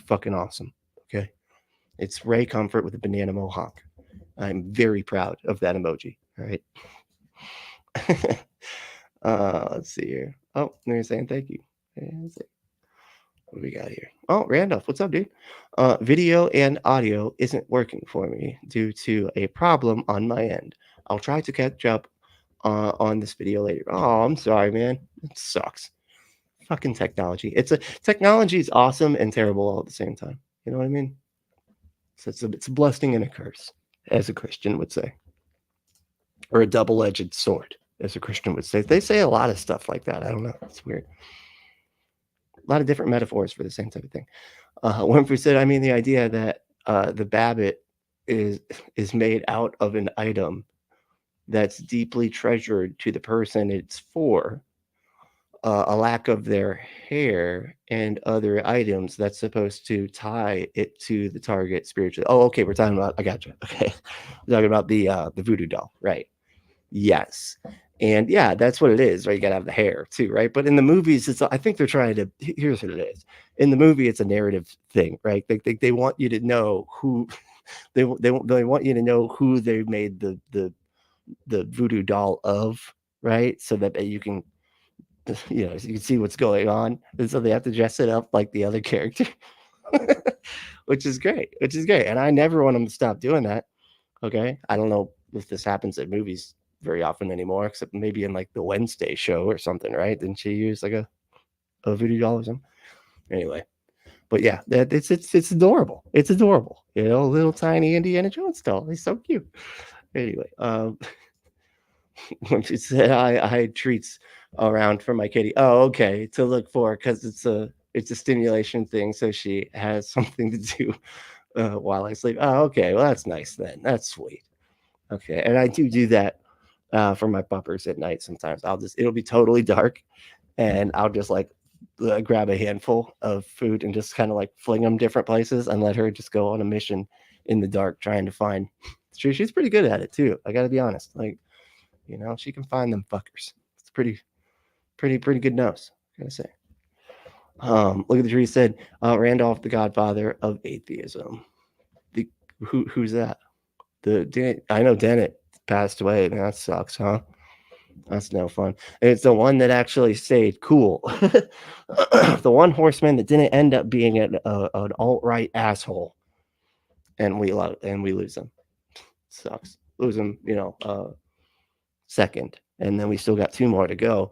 fucking awesome. Okay, it's Ray Comfort with a banana mohawk. I'm very proud of that emoji. All right. Let's see here. Oh, they're saying thank you. What do we got here? Oh, Randolph, what's up, dude? Video and audio isn't working for me due to a problem on my end. I'll try to catch up on this video later. Oh, I'm sorry, man. It sucks. Fucking technology. Technology is awesome and terrible all at the same time. You know what I mean? So it's a blessing and a curse, as a Christian would say, or a double-edged sword, as a Christian would say. They say a lot of stuff like that. I don't know. It's weird. A lot of different metaphors for the same type of thing. Winfrey said, I mean, the idea that the Babbitt is made out of an item that's deeply treasured to the person it's for, a lack of their hair and other items that's supposed to tie it to the target spiritually. Oh, okay. We're talking about, I got you. Okay. We're talking about the voodoo doll, right? Yes. And yeah, that's what it is, right? You gotta have the hair too, right? But in the movies, I think they're trying to, here's what it is. In the movie, it's a narrative thing, right? They want you to know who, they want you to know who they made the voodoo doll of, right? So that you can, you can see what's going on. And so they have to dress it up like the other character, which is great. And I never want them to stop doing that. Okay. I don't know if this happens at movies very often anymore, except maybe in like the Wednesday show or something, right? Didn't she use like a voodoo doll or something? Anyway, but yeah, it's adorable. It's adorable. Little tiny Indiana Jones doll. He's so cute. Anyway, when she said I had treats around for my kitty. Oh, okay, to look for, because it's a stimulation thing, so she has something to do while I sleep. Oh, okay, well that's nice then. That's sweet. Okay, and I do that for my puppers at night. Sometimes it'll be totally dark, and I'll just like grab a handful of food and just kind of like fling them different places and let her just go on a mission in the dark trying to find. She's pretty good at it too. I gotta be honest. Like, she can find them fuckers. It's pretty good nose, I gotta say. Look at the tree. Said Randolph, the godfather of atheism. Who's that? I know Dennett passed away. Man, that sucks, huh? That's no fun. And it's the one that actually stayed cool. The one horseman that didn't end up being an alt-right asshole, and we lose him. Sucks. Lose him, second, and then we still got 2 more to go.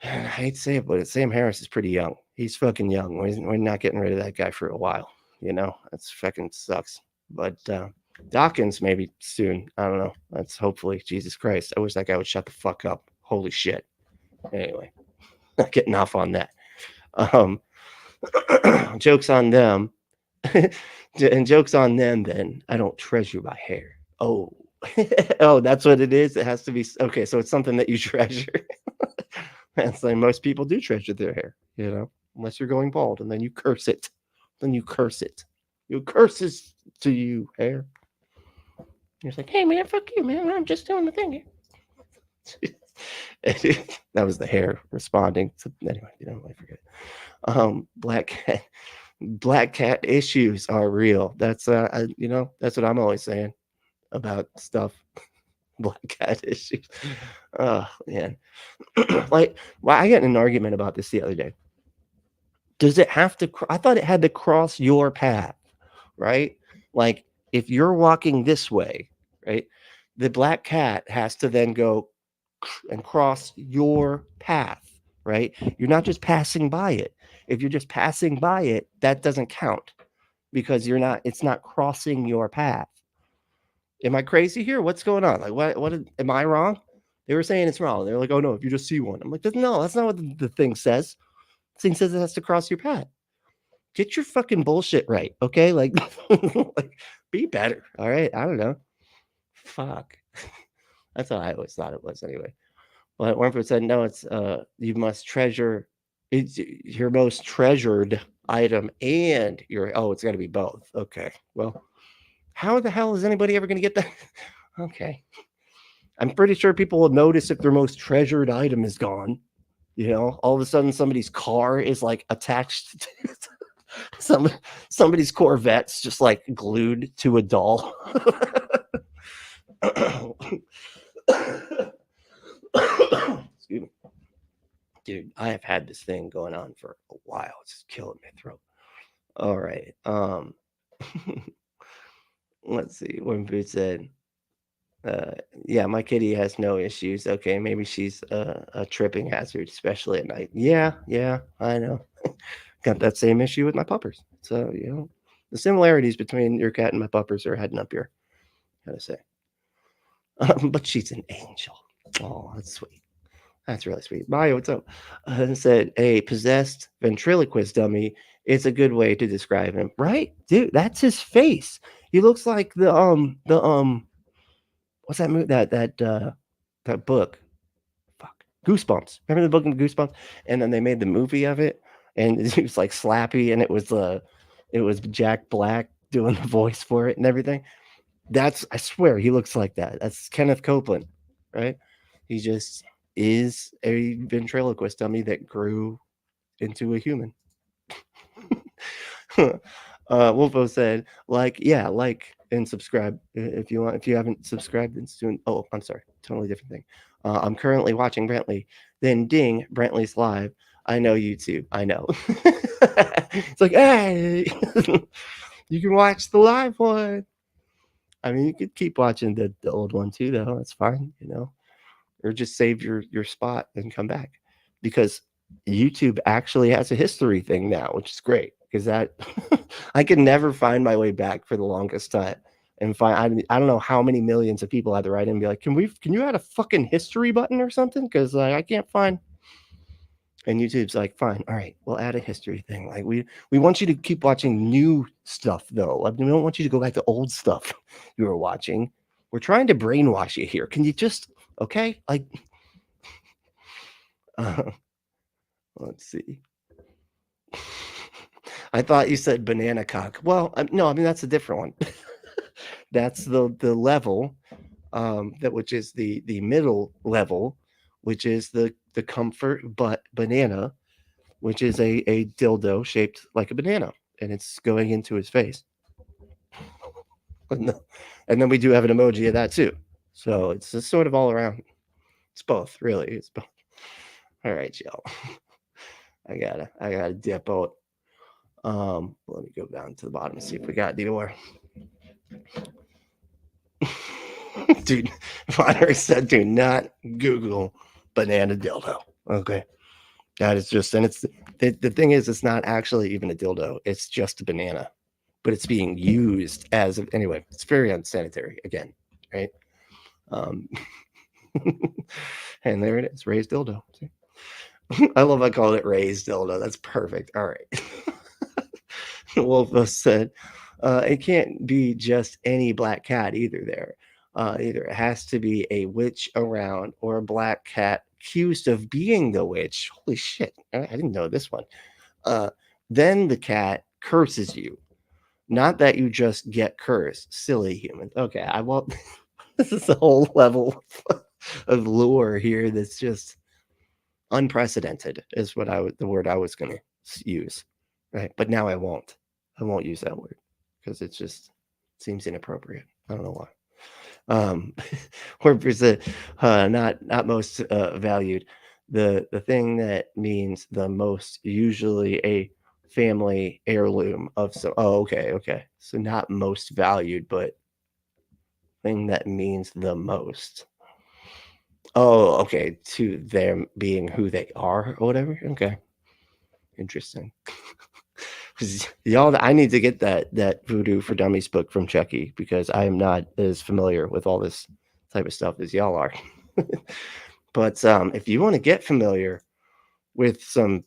And I hate to say it, but Sam Harris is pretty young. He's fucking young. We're not getting rid of that guy for a while. That's fucking sucks. But Dawkins maybe soon. I don't know. That's hopefully. Jesus Christ. I wish that guy would shut the fuck up. Holy shit. Anyway, not getting off on that. Jokes on them. And jokes on them then. I don't treasure my hair. Oh. Oh, that's what it is. It has to be. Okay, so it's something that you treasure. That's like most people do treasure their hair, unless you're going bald, and then you curse it. You curses to you, hair. You're like, hey man, fuck you, man. I'm just doing the thing here. That was the hair responding. Anyway, I forget. Black cat issues are real. That's that's what I'm always saying about stuff. Black cat issues. Oh man. I got in an argument about this the other day. Does it have to? I thought it had to cross your path, right? Like if you're walking this way, right, the black cat has to then go and cross your path, right? You're not just passing by it. If you're just passing by it, that doesn't count because it's not crossing your path. Am I crazy here? What's going on? Like, what am I wrong? They were saying it's wrong. They're like, oh no, if you just see one. I'm like, no, that's not what the thing says. The thing says it has to cross your path. get your fucking bullshit right, okay? Like, like be better, all right? I don't know. Fuck. That's how I always thought it was anyway. But Wormfoot said, no, it's you must treasure it's your most treasured item and your it's gotta be both. Okay. Well, how the hell is anybody ever gonna get that? Okay. I'm pretty sure people will notice if their most treasured item is gone. You know, all of a sudden somebody's car is like attached to somebody's Corvette's just like glued to a doll. Excuse me. Dude, I have had this thing going on for a while. It's just killing my throat. All right. Let's see. When Boot said, yeah, my kitty has no issues. Okay, maybe she's a tripping hazard, especially at night. Yeah, I know. Got that same issue with my puppers. So, you know, the similarities between your cat and my puppers are heading up here, gotta say. But she's an angel. Oh, that's sweet. That's really sweet. Mario, what's up? Said a possessed ventriloquist dummy. It's a good way to describe him, right, dude? That's his face. He looks like the what's that movie? That book? Fuck, Goosebumps. Remember the book of Goosebumps? And then they made the movie of it, and it was like Slappy, and it was Jack Black doing the voice for it and everything. I swear, he looks like that. That's Kenneth Copeland, right? He just is a ventriloquist dummy that grew into a human. Wolfo said, like and subscribe if you want. If you haven't subscribed, then soon. Oh, I'm sorry, totally different thing. I'm currently watching Brentley. Then ding, Brentley's live. I know YouTube. I know. It's like, hey, you can watch the live one. I mean, you could keep watching the old one too, though. That's fine, you know. Or just save your spot and come back, because YouTube actually has a history thing now, which is great, because that I could never find my way back for the longest time and find I don't know how many millions of people had to write in and be like, can you add a fucking history button or something, because I can't find. And YouTube's like, fine, all right, we'll add a history thing. Like we want you to keep watching new stuff though. Like, we don't want you to go back to old stuff you were watching. We're trying to brainwash you here. Can you just okay? Like, let's see. I thought you said banana cock. Well, no, I mean that's a different one. That's the level, which is the middle level, which is the comfort butt banana, which is a dildo shaped like a banana, and it's going into his face. And then we do have an emoji of that too. So it's just sort of all around. It's both, really. It's both. All right, y'all. I gotta dip out. Let me go down to the bottom and see if we got any more. Dude, Bonner said, do not Google banana dildo. Okay. That is just, and it's the thing is, it's not actually even a dildo. It's just a banana, but it's being used as anyway. It's very unsanitary again, right? And there it is, raised dildo. See? I love I called it raised dildo. That's perfect. All right. Wolf said, it can't be just any black cat either there. Either it has to be a witch around or a black cat accused of being the witch. Holy shit. I didn't know this one. Then the cat curses you. Not that you just get cursed. Silly human. Okay, I won't. This is a whole level of lore here that's just unprecedented, is what the word I was going to use. Right. But now I won't use that word because it just seems inappropriate. I don't know why. Or not most valued. The thing that means the most, usually a family heirloom of some. Oh, okay. So not most valued, but thing that means the most. Oh, okay. To them being who they are or whatever. Okay. Interesting. Y'all, I need to get that Voodoo for Dummies book from Chucky, because I am not as familiar with all this type of stuff as y'all are. But if you want to get familiar with some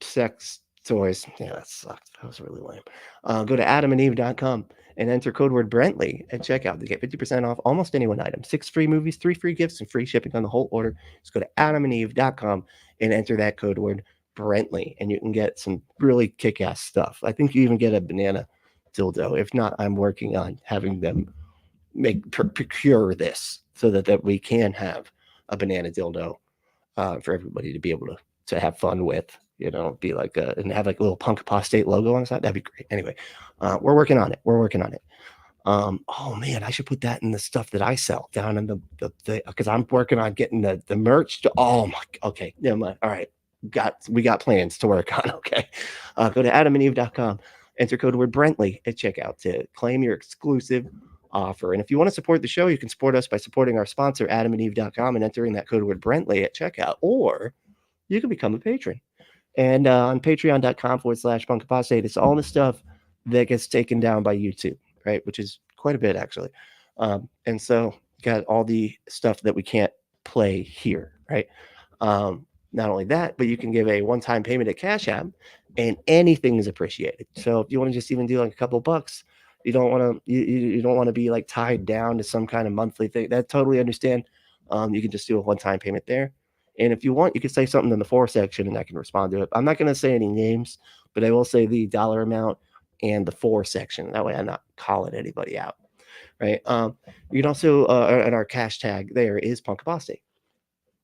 sex toys. Yeah, that sucked. That was really lame. Go to adamandeve.com and enter code word Brentley at checkout to get 50% off almost any one item. 6 free movies, 3 free gifts, and free shipping on the whole order. Just go to adamandeve.com and enter that code word Brentley, and you can get some really kick-ass stuff. I think you even get a banana dildo. If not, I'm working on having them procure this so that we can have a banana dildo for everybody to be able to have fun with, you know, be like and have like a little punk apostate logo on the side. That'd be great. Anyway, we're working on it. Oh man, I should put that in the stuff that I sell down in the because I'm working on getting the merch. Okay, never mind. All right, we got plans to work on. Okay, go to adamandeve.com, enter code word Brentley at checkout to claim your exclusive offer. And if you want to support the show, you can support us by supporting our sponsor, adamandeve.com, and entering that code word Brentley at checkout, or you can become a patron. And on patreon.com/punk apostate, it's all the stuff that gets taken down by YouTube, right? Which is quite a bit, actually. And so got all the stuff that we can't play here, right? Not only that, but you can give a one-time payment at Cash App, and anything is appreciated. So if you want to just even do like a couple bucks, you don't want to you don't want to be like tied down to some kind of monthly thing. That totally understand. You can just do a one-time payment there. And if you want, you can say something in the for section and I can respond to it. I'm not going to say any names, but I will say the dollar amount and the for section. That way I'm not calling anybody out. Right. You can also and our cash tag there is Punk Apostate.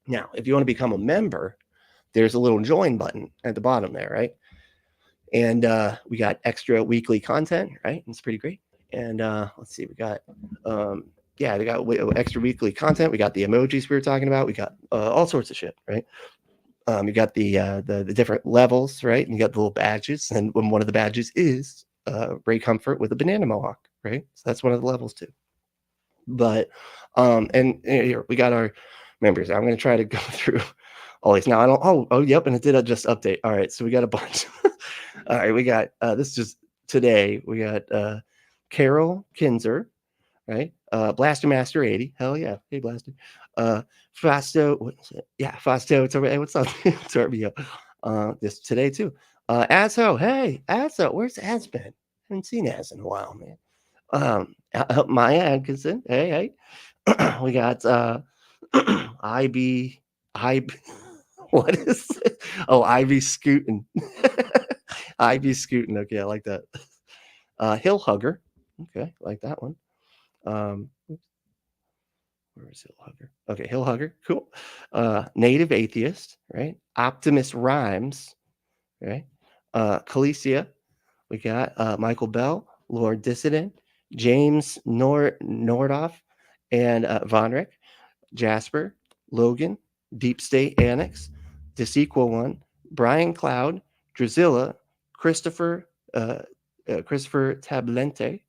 Now, if you want to become a member, there's a little join button at the bottom there, right? And we got extra weekly content, right? It's pretty great. And let's see, we got they got extra weekly content. We got the emojis we were talking about. We got all sorts of shit, right? You got the different levels, right? And you got the little badges, and one of the badges is Ray Comfort with a banana mohawk, right? So that's one of the levels too. But and here we got our members. I'm going to try to go through all these now. I don't. Yep, and it did just update. All right, so we got a bunch. All right, we got this is just today. We got Carol Kinzer, right? Blaster Master 80. Hell yeah. Hey, Blaster. Fasto. What is it? Yeah, Fasto. Hey, what's up? It's RBO. This today too. Azho. Hey, Azho. Where's Az been? Haven't seen Az in a while, man. Maya Atkinson. Hey. We got IB. What is it? Oh, Ivy Scootin. Ivy Scootin. Okay, I like that. Hill Hugger. Okay, I like that one. Where is Hill Hugger? Okay, Hill Hugger. Cool. Native Atheist, right? Optimus Rhymes, right? Calicia. We got Michael Bell, Lord Dissident, James Nordoff, and Vonrick, Jasper, Logan, Deep State Annex, Disequal One, Brian Cloud, Drazilla, Christopher Tablente,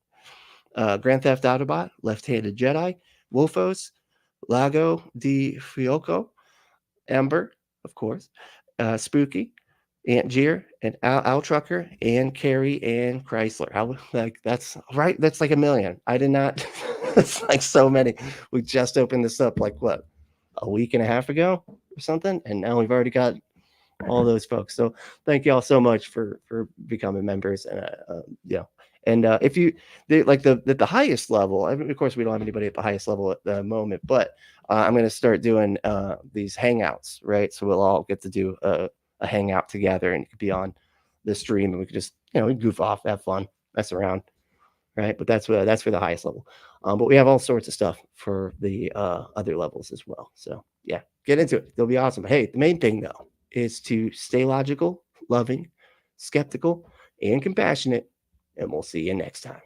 Grand Theft Autobot, Left-Handed Jedi, Wolfos, Lago di Fioco, Ember, of course, Spooky, Aunt Jeer, and Al Trucker, and Carrie, and Chrysler. That's right. That's like a million. I did not. It's like so many. We just opened this up like what, a week and a half ago or something, and now we've already got all those folks. So thank you all so much for becoming members. And and if you like the highest level, I mean, of course we don't have anybody at the highest level at the moment, but I'm going to start doing these hangouts, right? So we'll all get to do a hangout together, and you could be on the stream, and we could just we goof off, have fun, mess around, right? But that's for the highest level. But we have all sorts of stuff for the other levels as well. So yeah, get into it. They'll be awesome. But hey, the main thing though is to stay logical, loving, skeptical, and compassionate. And we'll see you next time.